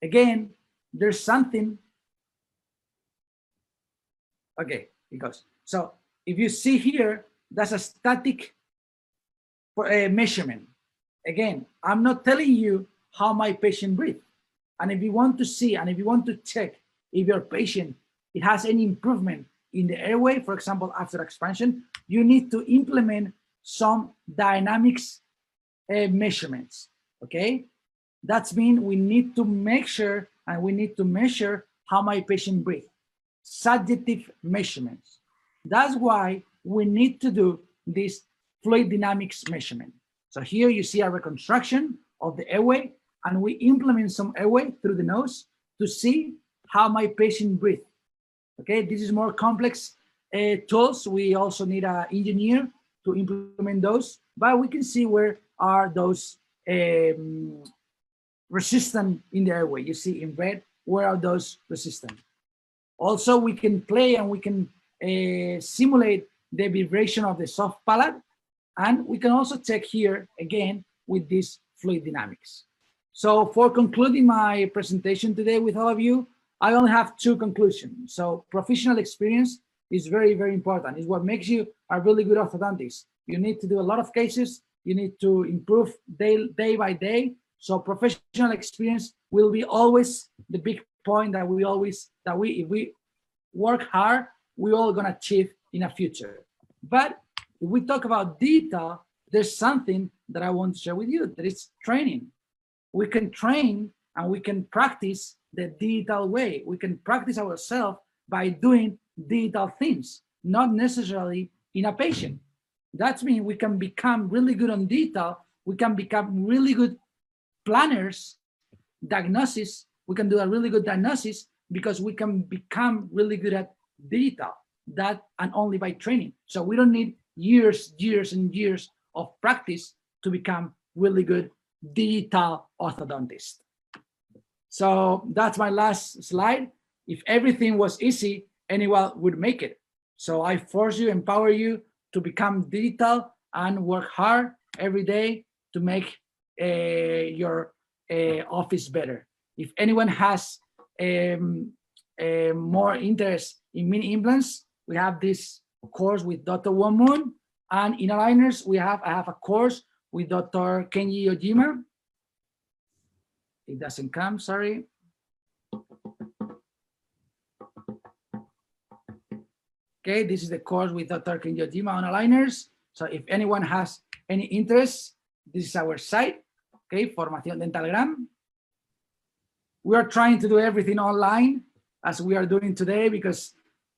again, there's something. Okay, it goes. So if you see here, that's a static measurement. Again, I'm not telling you how my patient breathes. And if you want to see, and if you want to check if your patient, it has any improvement in the airway, for example, after expansion, you need to implement some dynamics measurements, okay? That means we need to make sure, and we need to measure how my patient breathes. Subjective measurements. That's why we need to do this fluid dynamics measurement. So here you see a reconstruction of the airway, and we implement some airway through the nose to see how my patient breathes. Okay, this is more complex tools. We also need an engineer to implement those, but we can see where are those resistant in the airway. You see in red, where are those resistant? Also, we can play and we can simulate the vibration of the soft palate, and we can also check here again with this fluid dynamics. So for concluding my presentation today with all of you, I only have two conclusions. So professional experience is very, very important. It's what makes you a really good orthodontist. You need to do a lot of cases. You need to improve day by day. So professional experience will be always the big point that if we work hard, we're all gonna achieve in the future. But if we talk about detail, there's something that I want to share with you, that is training. We can train and we can practice the digital way. We can practice ourselves by doing digital things, not necessarily in a patient. That means we can become really good on digital. We can become really good planners, diagnosis. We can do a really good diagnosis because we can become really good at digital, that and only by training. So we don't need years and years of practice to become really good digital orthodontist. So that's my last slide. If everything was easy, anyone would make it. So I force you, empower you to become digital and work hard every day to make your office better. If anyone has more interest in mini implants, we have this course with Dr. Wamun, and in aligners, I have a course with Dr. Kenji Ojima. It doesn't come, sorry. Okay, this is the course with Dr. Kenji Ojima on aligners. So if anyone has any interest, this is our site, okay, Formación Dentalgram. We are trying to do everything online as we are doing today because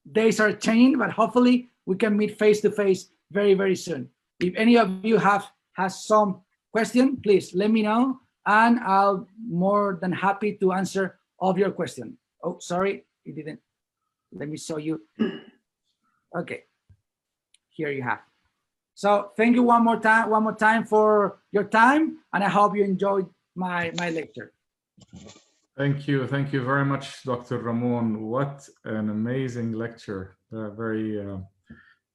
days are changing, but hopefully we can meet face to face very, very soon. If any of you has some question, please let me know, and I'll more than happy to answer all of your questions. Oh, sorry, it didn't. Let me show you. Okay, here you have. So thank you one more time for your time, and I hope you enjoyed my lecture. Thank you very much, Dr. Ramon. What an amazing lecture!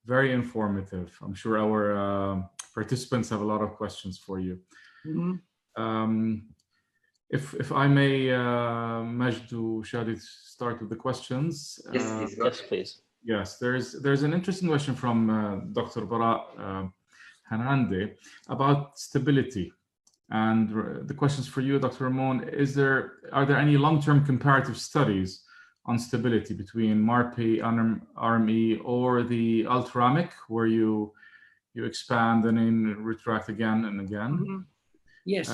Very informative. I'm sure our participants have a lot of questions for you. Mm-hmm. If I may, Majdu, shall we start with the questions? Yes, please. Yes, please. Yes, there's an interesting question from Dr. Bara Hanande about stability. And the questions for you, Dr. Ramon, are there any long-term comparative studies on stability between MARPE, RME, or the ultramic, where you expand and then retract again and again? Mm-hmm. Yes,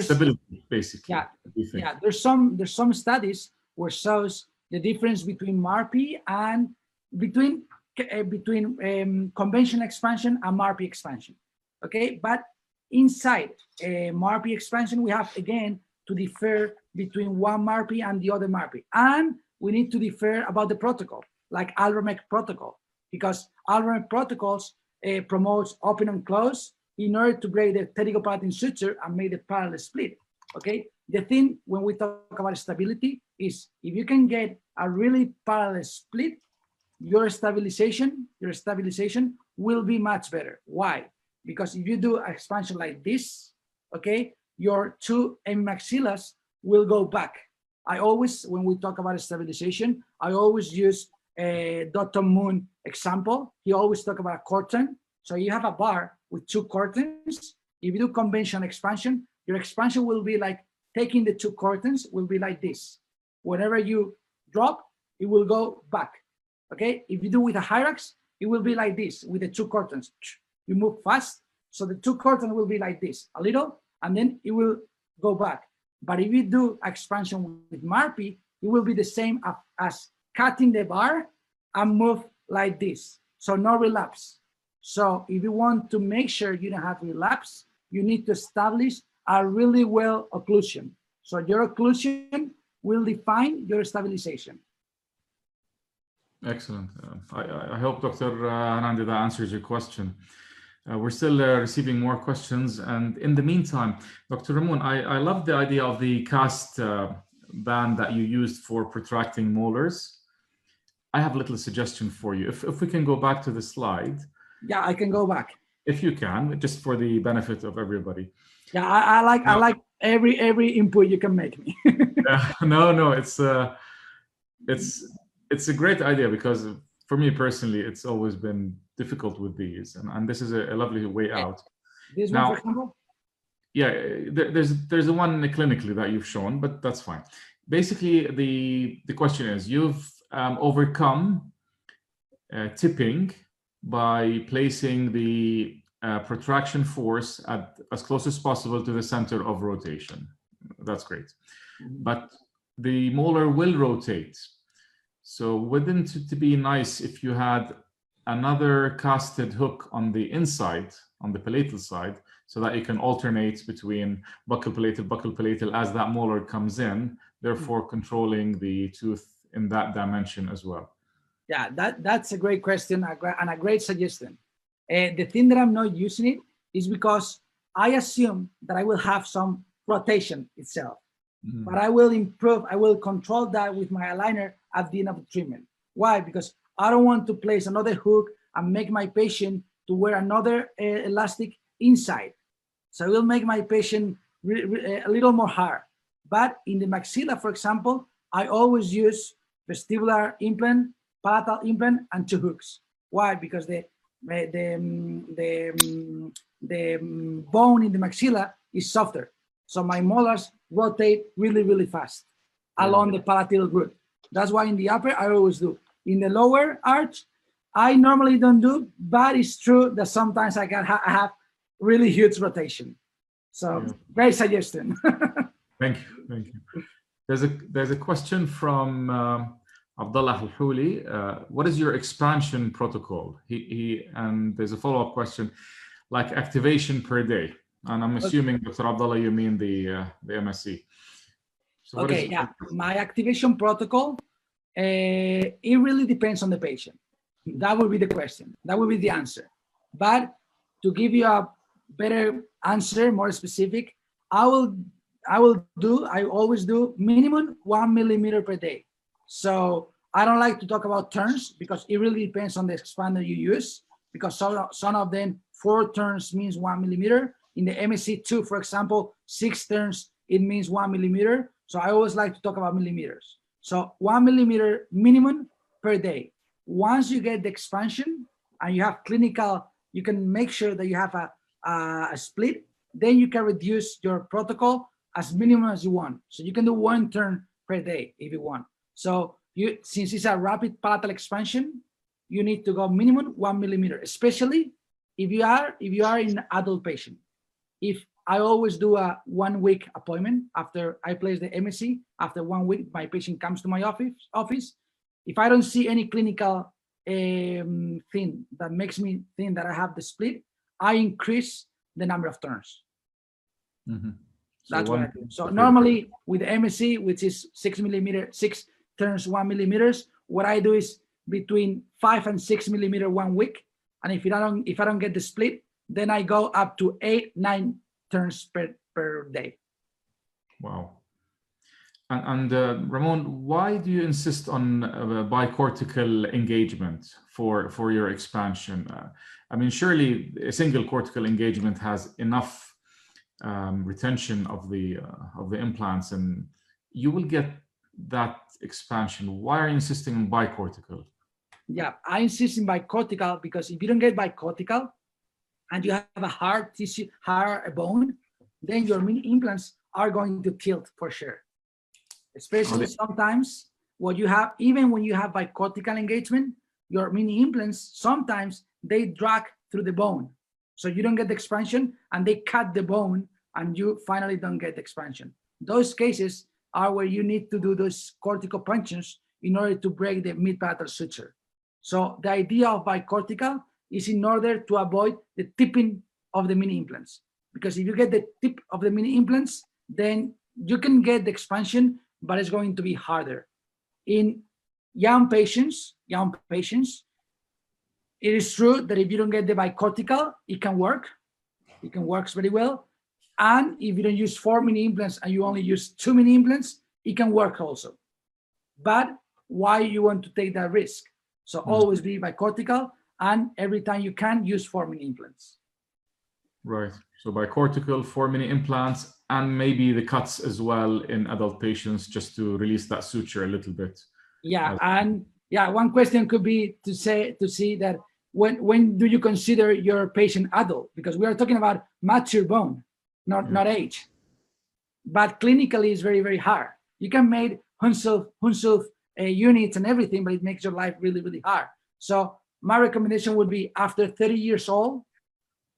stability basically. Yeah. There's some studies where shows the difference between MARPE and between conventional expansion and MARPE expansion. Okay, but inside MARPE expansion, we have again to differ between one MARPE and the other MARPE, and we need to differ about the protocol, like Alramec protocol, because Alramec protocols promotes open and close in order to break the pterygopalatine suture and make the parallel split. Okay, the thing when we talk about stability is if you can get a really parallel split, your stabilization will be much better. Why? Because if you do an expansion like this, okay, your two maxillas will go back. I always, when we talk about stabilization, I always use Dr. Moon example. He always talk about a curtain. So you have a bar with two curtains. If you do conventional expansion, your expansion will be like taking the two curtains will be like this. Whenever you drop, it will go back. Okay. If you do with a Hyrax, it will be like this with the two curtains. You move fast. So the two curtains will be like this, a little, and then it will go back. But if you do expansion with MARPE, it will be the same as cutting the bar and move like this. So no relapse. So if you want to make sure you don't have relapse, you need to establish a really well occlusion. So your occlusion will define your stabilization. Excellent. I hope Dr. Hanandi, that answers your question. We're still receiving more questions. And in the meantime, Dr. Ramon, I love the idea of the cast band that you used for protracting molars. I have a little suggestion for you. If we can go back to the slide. Yeah, I can go back. If you can, just for the benefit of everybody. Yeah, I like every input you can make me. No, it's a great idea because for me personally, it's always been difficult with these, and this is a lovely way out. This one, for example? Yeah, there's the one clinically that you've shown, but that's fine. Basically, the question is, you've overcome tipping by placing the protraction force at as close as possible to the center of rotation. That's great. But the molar will rotate. So wouldn't it be nice if you had another casted hook on the inside, on the palatal side, so that you can alternate between buccal palatal as that molar comes in, therefore controlling the tooth in that dimension as well? Yeah, that's a great question and a great suggestion. The thing that I'm not using it is because I assume that I will have some rotation itself, but I will improve, I will control that with my aligner at the end of the treatment. Why? Because I don't want to place another hook and make my patient to wear another elastic inside. So it will make my patient a little more hard. But in the maxilla, for example, I always use vestibular implant, palatal implant, and two hooks. Why? Because the bone in the maxilla is softer. So my molars rotate really, really fast along the palatal root. That's why in the upper, I always do. In the lower arch, I normally don't do, but it's true that sometimes I have really huge rotation. So great suggestion. Thank you. There's a question from Abdullah Al-Huli. What is your expansion protocol? And there's a follow-up question, like activation per day. And I'm assuming, Dr. Abdullah, you mean the MSc. So okay, yeah. My activation protocol, it really depends on the patient. That will be the question. That will be the answer. But to give you a better answer, more specific, I always do minimum 1 millimeter per day. So I don't like to talk about turns because it really depends on the expander you use, because some of them 4 turns means 1 millimeter. In the MSc2, for example, 6 turns, it means 1 millimeter. So I always like to talk about millimeters. So 1 millimeter minimum per day. Once you get the expansion and you have clinical, you can make sure that you have a split, then you can reduce your protocol as minimum as you want. So you can do 1 turn per day if you want. So since it's a rapid palatal expansion, you need to go minimum 1 millimeter, especially if you are in adult patient. If I always do a 1 week appointment after I place the MSc, after 1 week, my patient comes to my office. If I don't see any clinical thing that makes me think that I have the split, I increase the number of turns. Mm-hmm. That's what I do. So normally with the MSc, which is 6 turns 1 millimeters, what I do is between 5 and 6 millimeter 1 week. And if I don't get the split, then I go up to 8-9 turns per day. Wow. And Ramon, why do you insist on bicortical engagement for your expansion? I mean, surely a single cortical engagement has enough retention of the implants, and you will get that expansion. Why are you insisting on bicortical? Yeah, I insist in bicortical because if you don't get bicortical and you have a hard tissue, hard bone, then your mini implants are going to tilt for sure. Especially sometimes what you have, even when you have bicortical engagement, your mini implants, sometimes they drag through the bone. So you don't get the expansion and they cut the bone and you finally don't get the expansion. Those cases are where you need to do those cortical punctures in order to break the mid-palatal suture. So the idea of bicortical is in order to avoid the tipping of the mini implants. Because if you get the tip of the mini implants, then you can get the expansion, but it's going to be harder. In young patients, it is true that if you don't get the bicortical, it can work. It can work very well. And if you don't use 4 mini implants and you only use 2 mini implants, it can work also. But why you want to take that risk? So always be bicortical, and every time you can, use 4 mini implants. Right. So bicortical, 4 mini implants, and maybe the cuts as well in adult patients, just to release that suture a little bit. Yeah, and yeah, one question could be to see that when do you consider your patient adult? Because we are talking about mature bone, not age. But clinically, it's very, very hard. You can make Hunself units and everything, but it makes your life really, really hard. So my recommendation would be after 30 years old,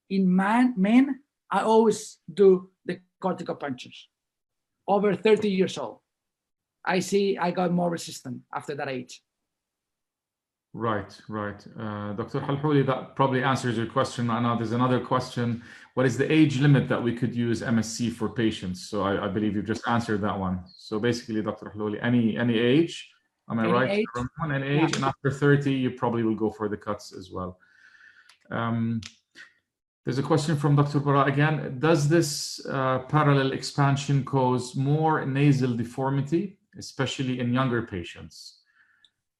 in men, I always do the cortical punctures. Over 30 years old, I see I got more resistant after that age. Right. Dr. Khalhouli, that probably answers your question. Now there's another question. What is the age limit that we could use MSc for patients? So I believe you just answered that one. So basically, Dr. Khalhouli, any age, am I right? Any age, and after 30, you probably will go for the cuts as well. There's a question from Dr. Bara again. Does this parallel expansion cause more nasal deformity, especially in younger patients,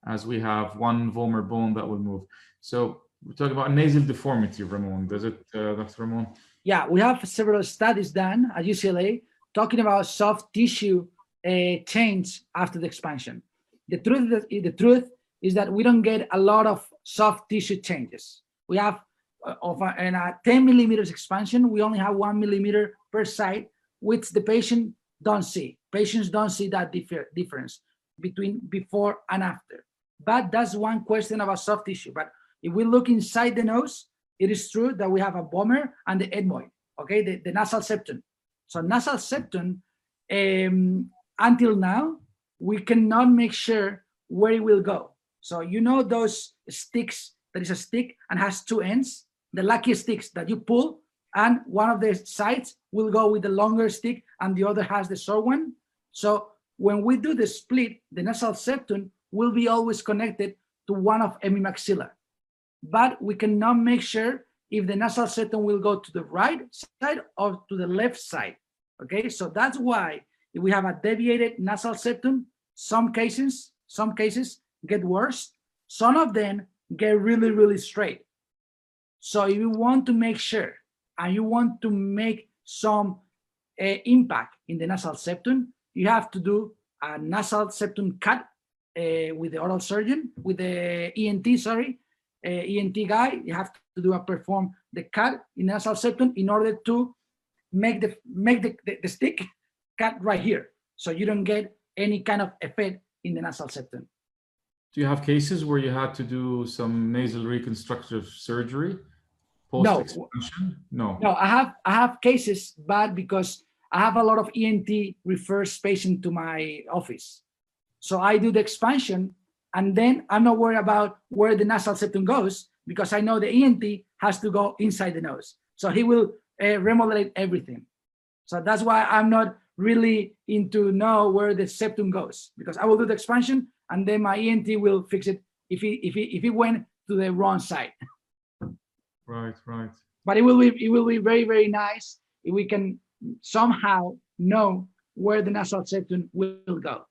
as we have one vomer bone that will move? So we're talking about nasal deformity, Ramon. Does it, Dr. Ramon? Yeah, we have several studies done at UCLA talking about soft tissue change after the expansion. The truth is that we don't get a lot of soft tissue changes. We have in a 10 millimeters expansion, we only have 1 millimeter per side, which the patient don't see. Patients don't see that difference between before and after. But that's one question about soft tissue. But if we look inside the nose, it is true that we have a vomer and the ethmoid, okay, the nasal septum. So nasal septum, until now, we cannot make sure where it will go. So you know those sticks, there is a stick and has 2 ends, the lucky sticks that you pull, and one of the sides will go with the longer stick and the other has the short one. So when we do the split, the nasal septum will be always connected to one of hemimaxilla. But we cannot make sure if the nasal septum will go to the right side or to the left side. Okay, so that's why if we have a deviated nasal septum, some cases get worse. Some of them get really, really straight. So if you want to make sure and you want to make some impact in the nasal septum, you have to do a nasal septum cut with the oral surgeon, with the ENT guy. You have to perform the cut in the nasal septum in order to make the stick cut right here, so you don't get any kind of effect in the nasal septum. Do you have cases where you had to do some nasal reconstructive surgery No. post-expansion? No. No, I have cases, but because I have a lot of ENT refers patient to my office. So I do the expansion, and then I'm not worried about where the nasal septum goes, because I know the ENT has to go inside the nose. So he will remodel everything. So that's why I'm not really into know where the septum goes, because I will do the expansion and then my ENT will fix it if he went to the wrong side. Right, right. But it will be very, very nice if we can somehow know where the nasal septum will go.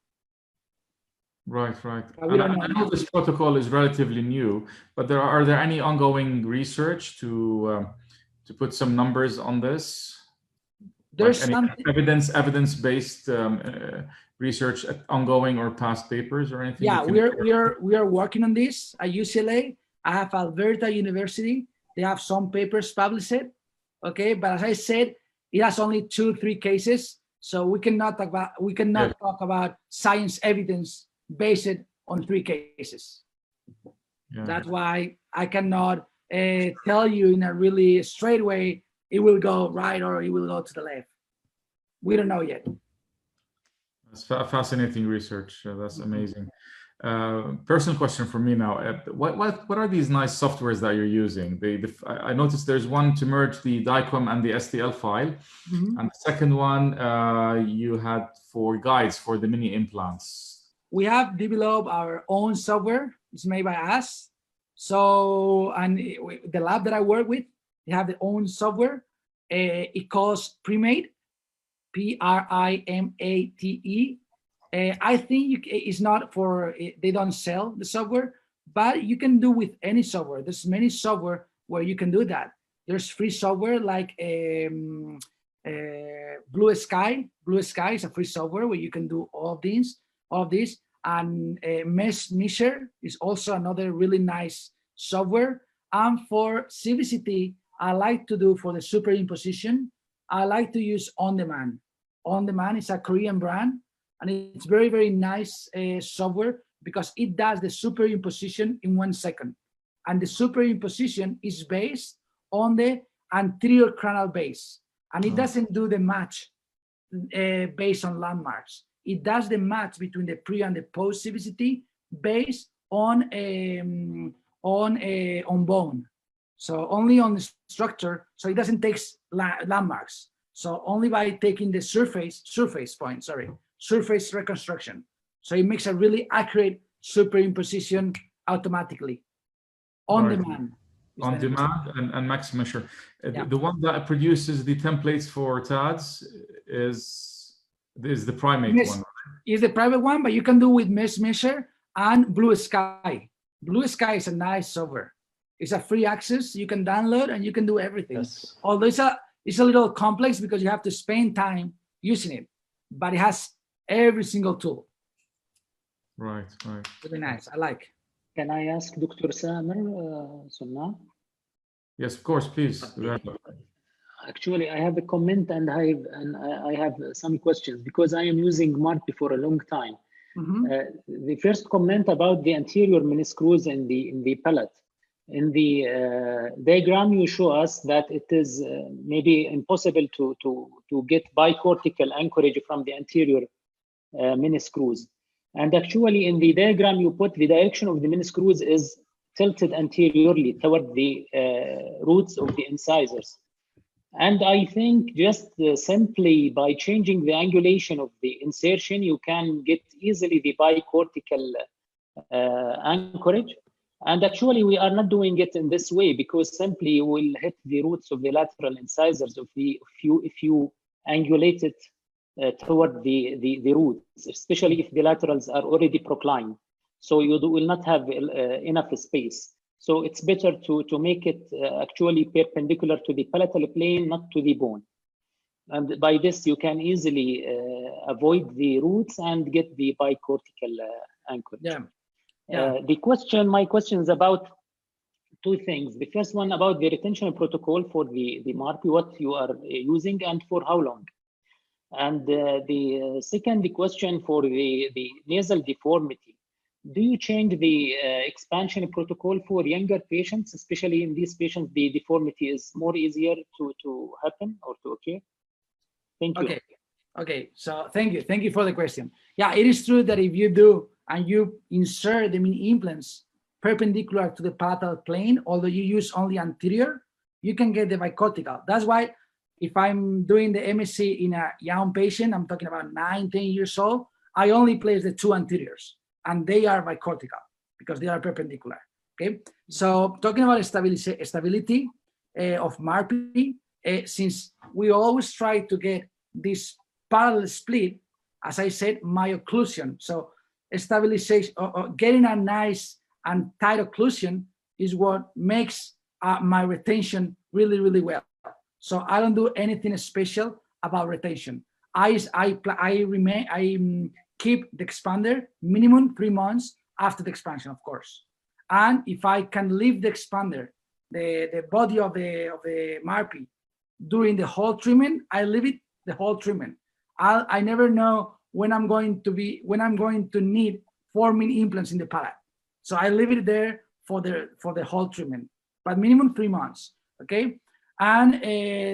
Right, right. And I know this protocol is relatively new, but are there any ongoing research to put some numbers on this? There's like some evidence-based research ongoing or past papers or anything? Yeah, we are working on this at UCLA. I have Alberta University. They have some papers published. Okay, but as I said, it has only 2-3 cases, so we cannot talk about science evidence based on 3 cases. Yeah. That's why I cannot tell you in a really straight way it will go right or it will go to the left. We don't know yet. That's fascinating research. That's amazing. Personal question for me now. What are these nice softwares that you're using? I noticed there's one to merge the DICOM and the STL file, and the second one you had for guides for the mini implants. We have developed our own software. It's made by us. So, and the lab that I work with, they have their own software. It calls Primate, Primate. I think it's not for, they don't sell the software, but you can do with any software. There's many software where you can do that. There's free software like Blue Sky. Blue Sky is a free software where you can do all of these. And Mesh Measure is also another really nice software. And for CVCT, I like to do for the superimposition, I like to use On Demand. On Demand is a Korean brand, and it's very, very nice software because it does the superimposition in 1 second. And the superimposition is based on the anterior cranial base. And it doesn't do the match based on landmarks. It does the match between the pre and the post CVCT based on bone. So only on the structure, so it doesn't take landmarks. So only by taking the surface reconstruction. So it makes a really accurate superimposition automatically on demand. On demand and Max Measure. The one that produces the templates for TADS is the Primate one. Right? Is the private one, but you can do with Mesh Measure and Blue Sky. Blue Sky is a nice software. It's a free access. You can download and you can do everything. Yes. Although it's a little complex because you have to spend time using it, but it has every single tool. Right. Really nice. I like. Can I ask Dr. Samer Sunnah? Yes, of course, please. Actually, I have a comment and I have some questions because I am using Marpi for a long time. The first comment about the anterior mini screws in the palate. In the diagram, you show us that it is maybe impossible to get bicortical anchorage from the anterior mini screws. And actually, in the diagram, you put the direction of the mini screws is tilted anteriorly toward the roots of the incisors. And I think just simply by changing the angulation of the insertion, you can get easily the bicortical anchorage. And actually, we are not doing it in this way because simply you will hit the roots of the lateral incisors if you angulate it toward the roots, especially if the laterals are already proclined. So you will not have enough space. So it's better to make it actually perpendicular to the palatal plane, not to the bone. And by this, you can easily avoid the roots and get the bicortical anchorage. Yeah. My question is about 2 things. The first one about the retention protocol for the Marpi, what you are using and for how long. And the second question for the nasal deformity. do you change the expansion protocol for younger patients, especially in these patients the deformity is more easier to happen or to occur? Thank you. Okay, so thank you for the question. Yeah, it is true that if you do and you insert the mini implants perpendicular to the palatal plane, although you use only anterior, you can get the bicortical. That's why if I'm doing the MSc in a young patient, I'm talking about 9, 10 years old, I only place the 2 anteriors and they are bicortical because they are perpendicular, okay? So talking about stability of MARPI, since we always try to get this parallel split, as I said, myocclusion. So stabilization, getting a nice and tight occlusion is what makes my retention really, really well. So I don't do anything special about retention. I keep the expander minimum 3 months after the expansion, of course. And if I can leave the expander, the body of the MARPI during the whole treatment, I leave it the whole treatment. I never know when I'm going to need 4 mini implants in the palate. So I leave it there for the whole treatment, but minimum 3 months, okay? And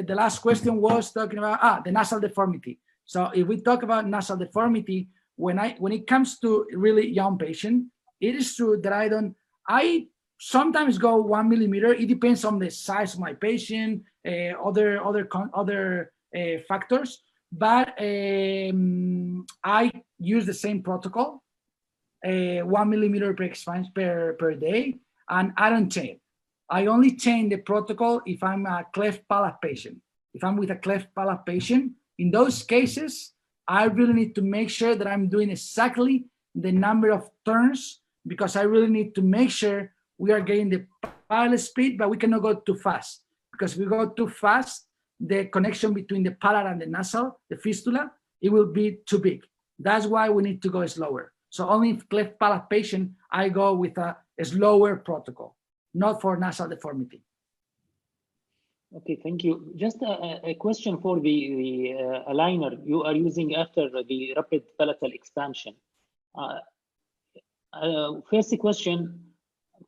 the last question was talking about the nasal deformity. So if we talk about nasal deformity, when it comes to really young patient, it is true that I sometimes go 1 millimeter. It depends on the size of my patient, other factors. But I use the same protocol, 1 millimeter per expansion per day, and I don't change. I only change the protocol if I'm a cleft palate patient. If I'm with a cleft palate patient, in those cases, I really need to make sure that I'm doing exactly the number of turns, because I really need to make sure we are getting the palate speed, but we cannot go too fast, because if we go too fast, the connection between the palate and the nasal, the fistula, it will be too big. That's why we need to go slower. So only in cleft palate patient, I go with a slower protocol, not for nasal deformity. Okay, thank you. Just a question for the aligner you are using after the rapid palatal expansion. First question,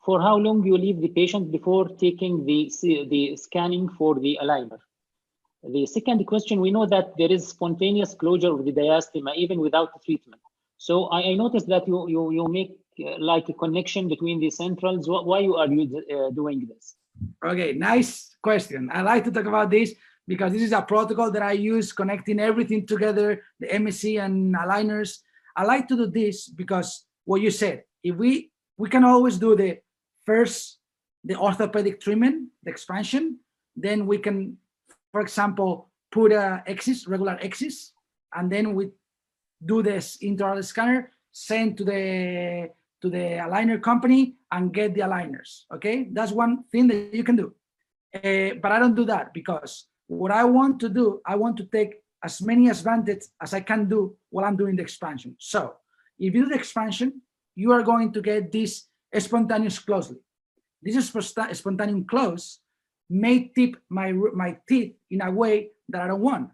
for how long you leave the patient before taking the scanning for the aligner? The second question, we know that there is spontaneous closure of the diastema even without treatment. So I noticed that you make like a connection between the centrals. Why are you doing this? Okay, nice question. I like to talk about this because this is a protocol that I use connecting everything together, the MSc and aligners. I like to do this because what you said, if we can always do the orthopedic treatment, the expansion, then we can, for example, put regular X's, and then we do this intraoral scanner, send to the aligner company and get the aligners, okay? That's one thing that you can do. But I don't do that because what I want to do, I want to take as many advantages as I can do while I'm doing the expansion. So if you do the expansion, you are going to get this spontaneous closely. This spontaneous close may tip my teeth in a way that I don't want.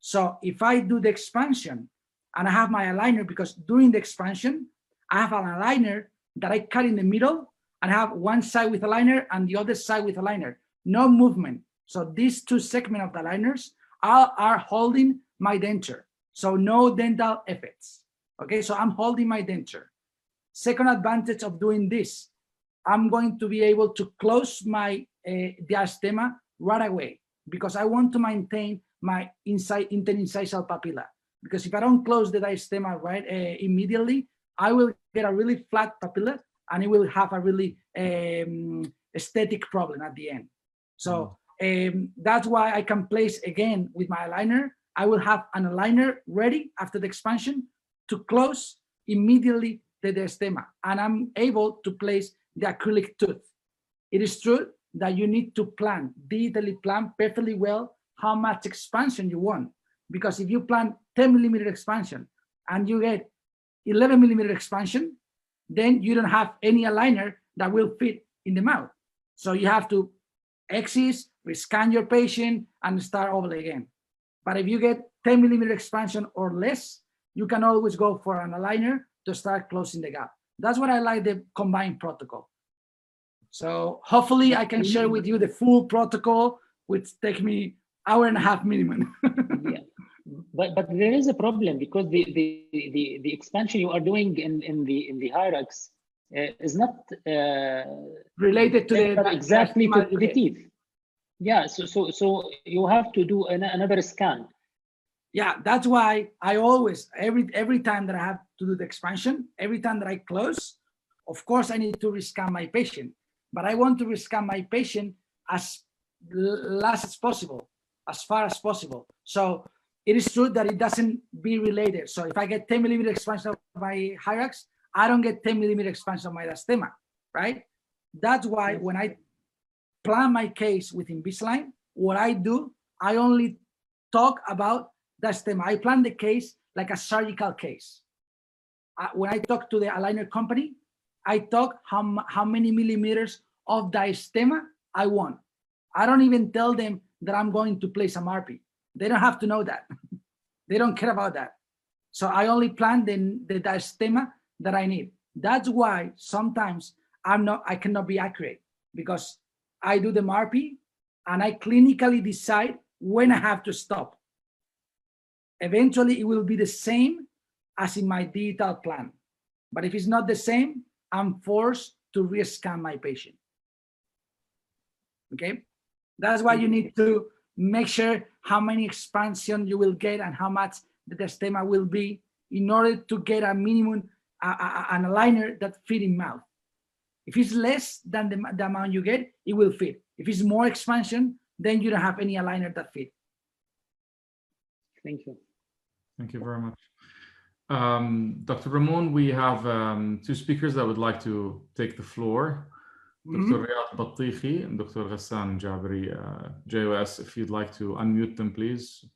So if I do the expansion and I have my aligner, because during the expansion, I have an aligner that I cut in the middle and have one side with aligner and the other side with aligner, no movement. So these two segments of the aligners are holding my denture. So no dental effects. Okay, so I'm holding my denture. Second advantage of doing this, I'm going to be able to close my diastema right away because I want to maintain my interincisal papilla. Because if I don't close the diastema right immediately, I will get a really flat papilla and it will have a really aesthetic problem at the end. So that's why I can place again with my aligner. I will have an aligner ready after the expansion to close immediately the diastema, and I'm able to place the acrylic tooth. It is true that you need to digitally plan perfectly well how much expansion you want. Because if you plan 10 millimeter expansion and you get 11 millimeter expansion, then you don't have any aligner that will fit in the mouth. So you have to exit, rescan your patient, and start over again. But if you get 10 millimeter expansion or less, you can always go for an aligner to start closing the gap. That's what I like, the combined protocol. So hopefully I can share with you the full protocol, which takes me hour and a half minimum. Yeah, but there is a problem, because the expansion you are doing in the hierarchs is not related to the exactly to the teeth. Yeah, so you have to do another scan. Yeah, that's why I always, every time that I have to do the expansion, every time that I close, of course I need to rescan my patient, but I want to rescan my patient as last as possible, as far as possible. So it is true that it doesn't be related. So if I get 10 millimeter expansion of my hierarchs, I don't get 10 millimeter expansion of my diastema, right? That's why when I plan my case with Invisalign, what I do, I only talk about diastema. I plan the case like a surgical case. When I talk to the aligner company, I talk how many millimeters of diastema I want. I don't even tell them that I'm going to place a MRP. They don't have to know that. They don't care about that. So I only plan the diastema that I need. That's why sometimes I cannot be accurate, because I do the MRP and I clinically decide when I have to stop. Eventually it will be the same as in my digital plan. But if it's not the same, I'm forced to rescan my patient. Okay? That's why you need to make sure how many expansion you will get and how much the diastema will be in order to get a minimum, an aligner that fit in mouth. If it's less than the amount you get, it will fit. If it's more expansion, then you don't have any aligner that fit. Thank you. Thank you very much. Dr. Ramon, we have two speakers that would like to take the floor. Dr. Riyad Battihi and Dr. Ghassan Jabri, JOS, if you'd like to unmute them, please,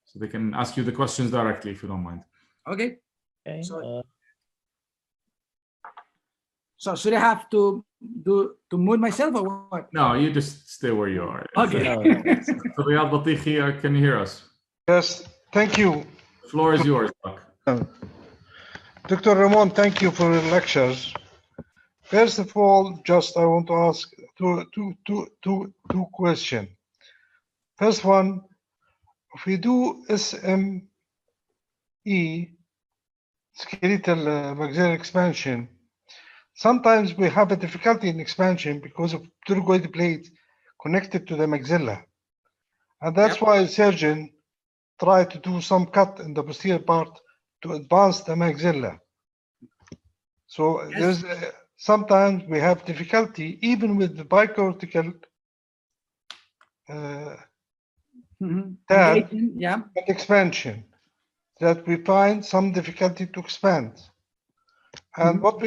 so they can ask you the questions directly, if you don't mind. Okay. So should I have to mute myself or what? No, you just stay where you are. Okay. Dr. Riyad Battihi, can you hear us? Yes, thank you. The floor is yours, Doc. Dr. Ramon, thank you for your lectures. First of all, just I want to ask two questions. First one, if we do SME, skeletal maxillary expansion, sometimes we have a difficulty in expansion because of pterygoid plate connected to the maxilla. And that's why a surgeon try to do some cut in the posterior part to advance the maxilla. So there's sometimes we have difficulty even with the bicortical tab and expansion, that we find some difficulty to expand. And what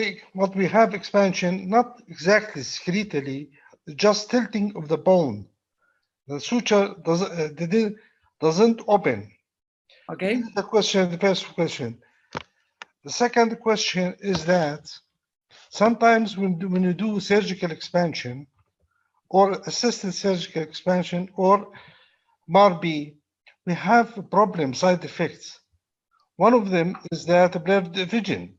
we have expansion, not exactly skeletally, just tilting of the bone. The suture doesn't open. Okay. This is the first question. The second question is that sometimes when you do surgical expansion or assisted surgical expansion or MRB, we have problem side effects. One of them is that blurred vision.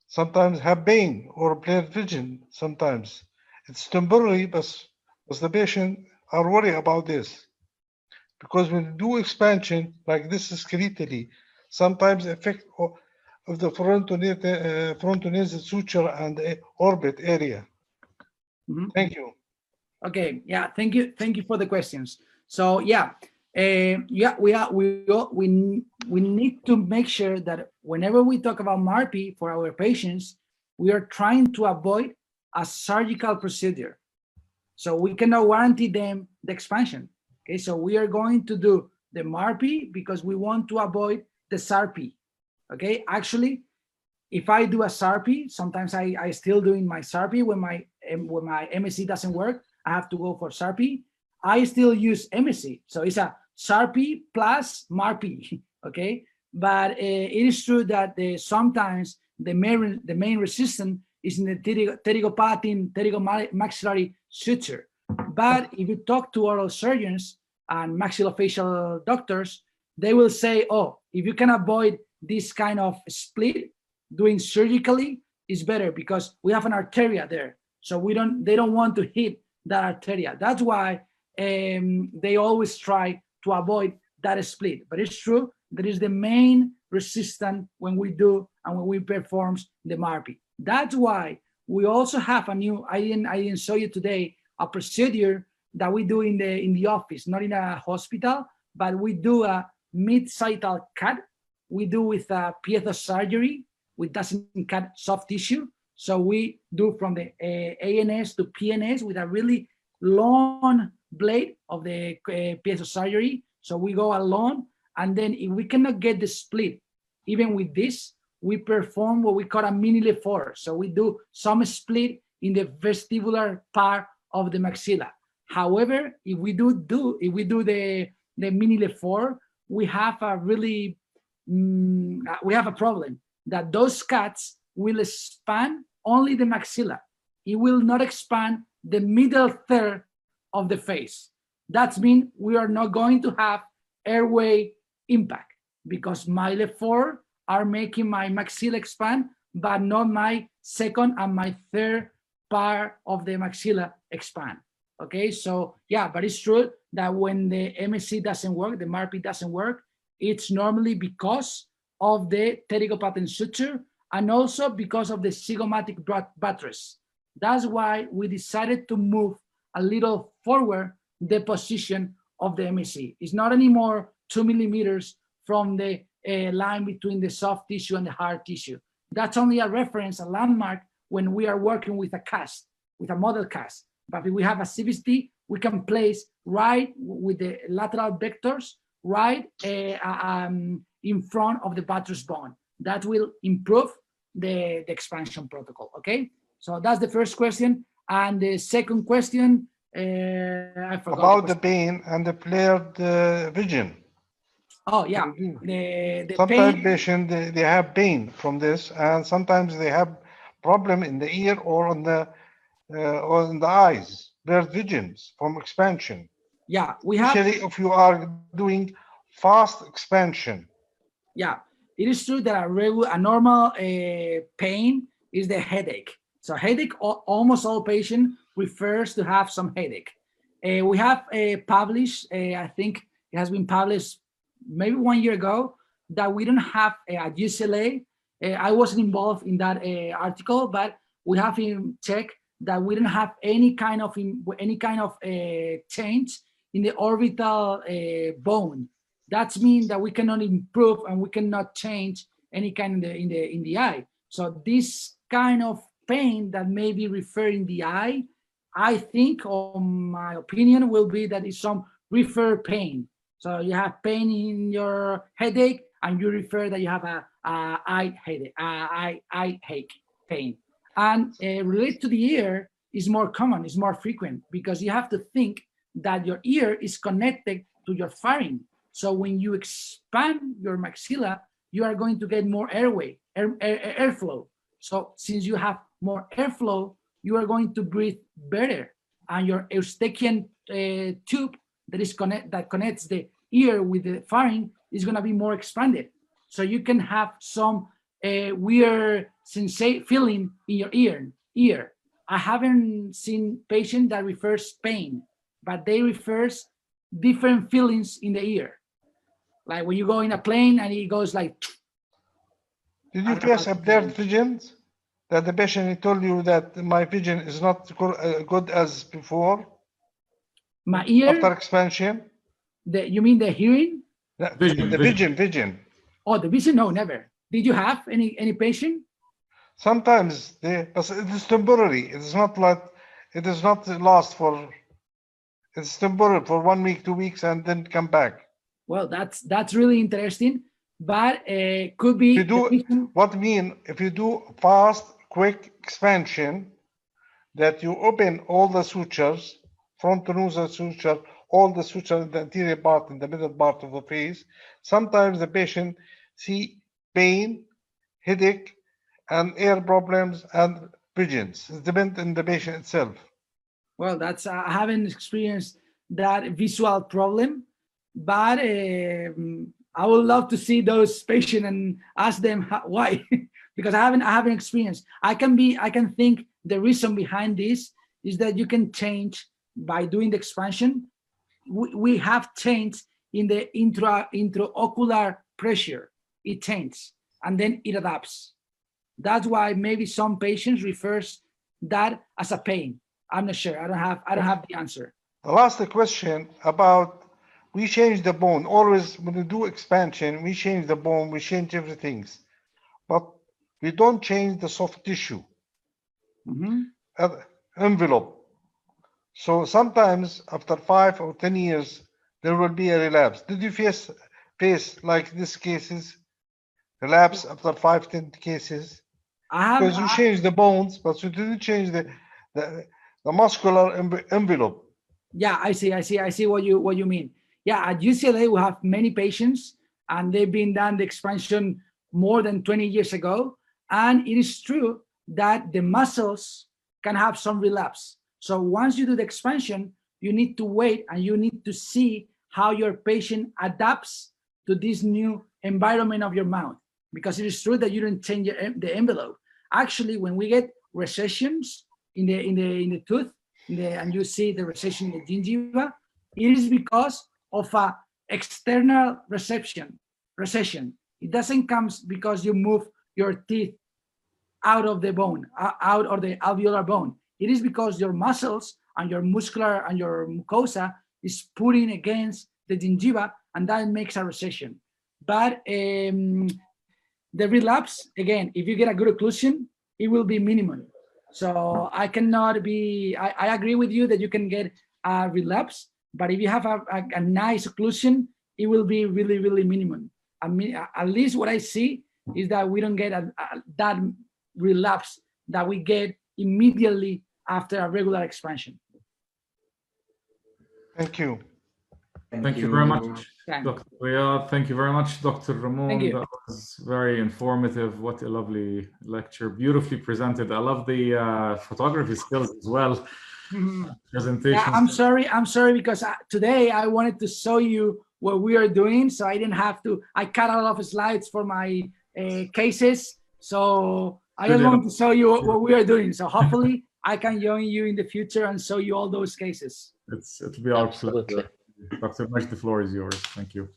Sometimes have pain or blurred vision. Sometimes it's temporary, but the patient are worried about this. Because when you do expansion like this skeletally, sometimes effect of the frontonasal suture and the orbit area. Thank you. Okay. Yeah. Thank you. Thank you for the questions. So yeah, we need to make sure that whenever we talk about MRP for our patients, we are trying to avoid a surgical procedure. So we cannot guarantee them the expansion. Okay, so we are going to do the MRP because we want to avoid the SARP. Okay, actually, if I do a SARP, sometimes I still doing my SARP when my MSc doesn't work. I have to go for SARP. I still use MSc, so it's a SARP plus MRP. Okay, but it is true that sometimes the main resistance is in the pterygomaxillary suture. But if you talk to oral surgeons and maxillofacial doctors, they will say, oh, if you can avoid this kind of split doing surgically, is better because we have an arteria there. So they don't want to hit that arteria. That's why they always try to avoid that split. But it's true, that is the main resistance when we do and when we perform the MARPI. That's why we also have a new, I didn't show you today, a procedure that we do in the office, not in a hospital, but we do a mid-sital cut. We do with a piezo surgery, which doesn't cut soft tissue. So we do from the ANS to PNS with a really long blade of the piezo surgery. So we go along, and then if we cannot get the split, even with this, we perform what we call a mini lezione. So we do some split in the vestibular part of the maxilla. However, if we do the mini lezione, we have a really we have a problem that those cuts will expand only the maxilla. It will not expand the middle third of the face. That means we are not going to have airway impact because my lezione are making my maxilla expand, but not my second and my third part of the maxilla expand. Okay, so yeah, but it's true that when the MSc doesn't work, the MARPI doesn't work, it's normally because of the pterygopatent suture and also because of the zygomatic buttress. That's why we decided to move a little forward the position of the MSc. It's not anymore 2 millimeters from the line between the soft tissue and the hard tissue. That's only a reference, a landmark when we are working with a cast, with a model cast. But if we have a CVST, we can place right with the lateral vectors, right in front of the buttress bone. That will improve the expansion protocol, okay? So that's the first question. And the second question, I forgot. About the pain and the flared vision. Oh, yeah. The sometimes pain, patients, they have pain from this, and sometimes they have problem in the ear or in the eyes, blurred visions from expansion. Yeah, we have. Especially if you are doing fast expansion. Yeah, it is true that a normal pain is the headache. So headache, almost all patients refers to have some headache. We have published, I think it has been published maybe 1 year ago, that we don't have at UCLA. I wasn't involved in that article, but we have checked that we don't have any kind of change in the orbital bone. That means that we cannot improve and we cannot change any kind in the eye. So this kind of pain that may be referred in the eye, I think, or my opinion, will be that it's some referred pain. So you have pain in your headache, and you refer that you have a eye headache, eye ache pain. And related to the ear is more common, is more frequent, because you have to think that your ear is connected to your pharynx. So when you expand your maxilla, you are going to get more airway, airflow. So since you have more airflow, you are going to breathe better, and your Eustachian tube that connects the ear with the pharynx is going to be more expanded. So you can have some weird feeling in your ear. I haven't seen patients that refers pain, but they refers different feelings in the ear. Like when you go in a plane and it goes like. Did you face blurred visions? That the patient told you that my vision is not good as before? My ear? After expansion? You mean the hearing? The vision. Oh, the vision? No, never. Did you have any patient? Sometimes, but it is temporary. It is not like, it is not last for, it's temporary for 1 week, 2 weeks, and then come back. Well, that's really interesting, but could be. If you do fast, quick expansion, that you open all the sutures, frontonasal suture, all the sutures in the anterior part, in the middle part of the face, sometimes the patient see pain, headache, and ear problems and visions. It depends on the patient itself. Well, I haven't experienced that visual problem, but I would love to see those patients and ask them why, because I haven't experienced. I can think the reason behind this is that you can change by doing the expansion. We have changed in the intraocular pressure. It changes and then it adapts. That's why maybe some patients refers that as a pain. I'm not sure. I don't have the answer. The last question about we change the bone. Always when we do expansion, we change the bone, we change everything, but we don't change the soft tissue envelope. So sometimes after 5 or 10 years, there will be a relapse. Did you face like these cases? Relapse after 5, 10 cases? Because you changed the bones, but you didn't change the muscular envelope. Yeah, I see what you mean. Yeah, at UCLA we have many patients, and they've been done the expansion more than 20 years ago, and it is true that the muscles can have some relapse. So once you do the expansion, you need to wait and you need to see how your patient adapts to this new environment of your mouth, because it is true that you don't change the envelope. Actually, when we get recessions in the tooth, and you see the recession in the gingiva, it is because of a external recession. It doesn't come because you move your teeth out of the bone, out of the alveolar bone. It is because your muscles and your muscular and your mucosa is putting against the gingiva, and that makes a recession. But the relapse, again, if you get a good occlusion, it will be minimum. So I cannot be, I agree with you that you can get a relapse, but if you have a nice occlusion, it will be really, really minimum. I mean, at least what I see is that we don't get that relapse that we get immediately after a regular expansion. Thank you. Thank you very much, Dr. Riyad. Thank you very much, Dr. Ramon. That was very informative. What a lovely lecture. Beautifully presented. I love the photography skills as well. Presentation. Yeah, I'm sorry because today I wanted to show you what we are doing, so I didn't have to. I cut a lot of slides for my cases, so I just wanted to show you what we are doing. So hopefully I can join you in the future and show you all those cases. It'll be our pleasure. Dr. Majd, the floor is yours. Thank you.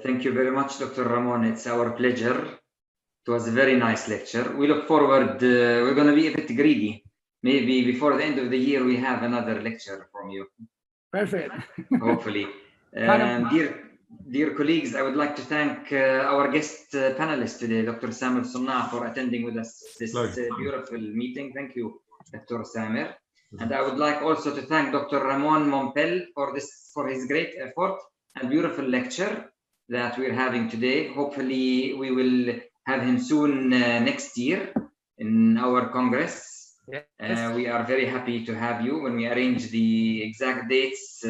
Thank you very much, Dr. Ramon. It's our pleasure. It was a very nice lecture. We look forward. We're going to be a bit greedy. Maybe before the end of the year, we have another lecture from you. Perfect. Hopefully. Dear colleagues, I would like to thank our guest panelist today, Dr. Samer Sunnah, for attending with us this beautiful meeting. Thank you, Dr. Samer. And I would like also to thank Dr. Ramon Mompel for his great effort and beautiful lecture that we're having today. Hopefully, we will have him soon next year in our Congress. Yes. We are very happy to have you. When we arrange the exact dates,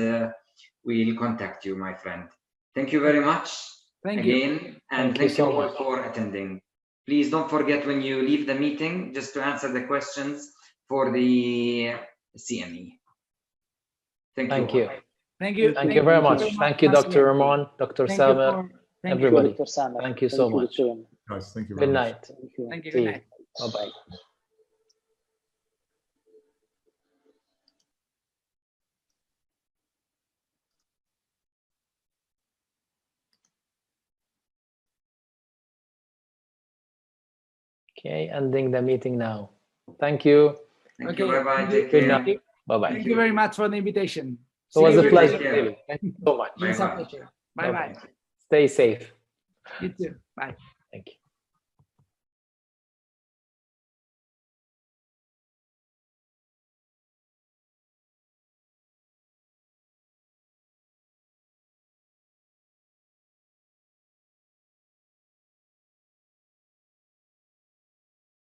we'll contact you, my friend. Thank you very much again, and thank you all for attending. Please don't forget when you leave the meeting just to answer the questions for the CME. Thank you. Thank you. Thank you very much. Thank you, Dr. Ramon, Dr. Samer, everybody. Thank you so much. Guys, thank you. Good night. Thank you. Good night. Bye-bye. Okay, ending the meeting now. Thank you. Thank you. Bye-bye. Good night. Bye-bye. Thank you very much for the invitation. It was a pleasure, really. Thank you so much. Bye-bye. Stay safe. You too. Bye.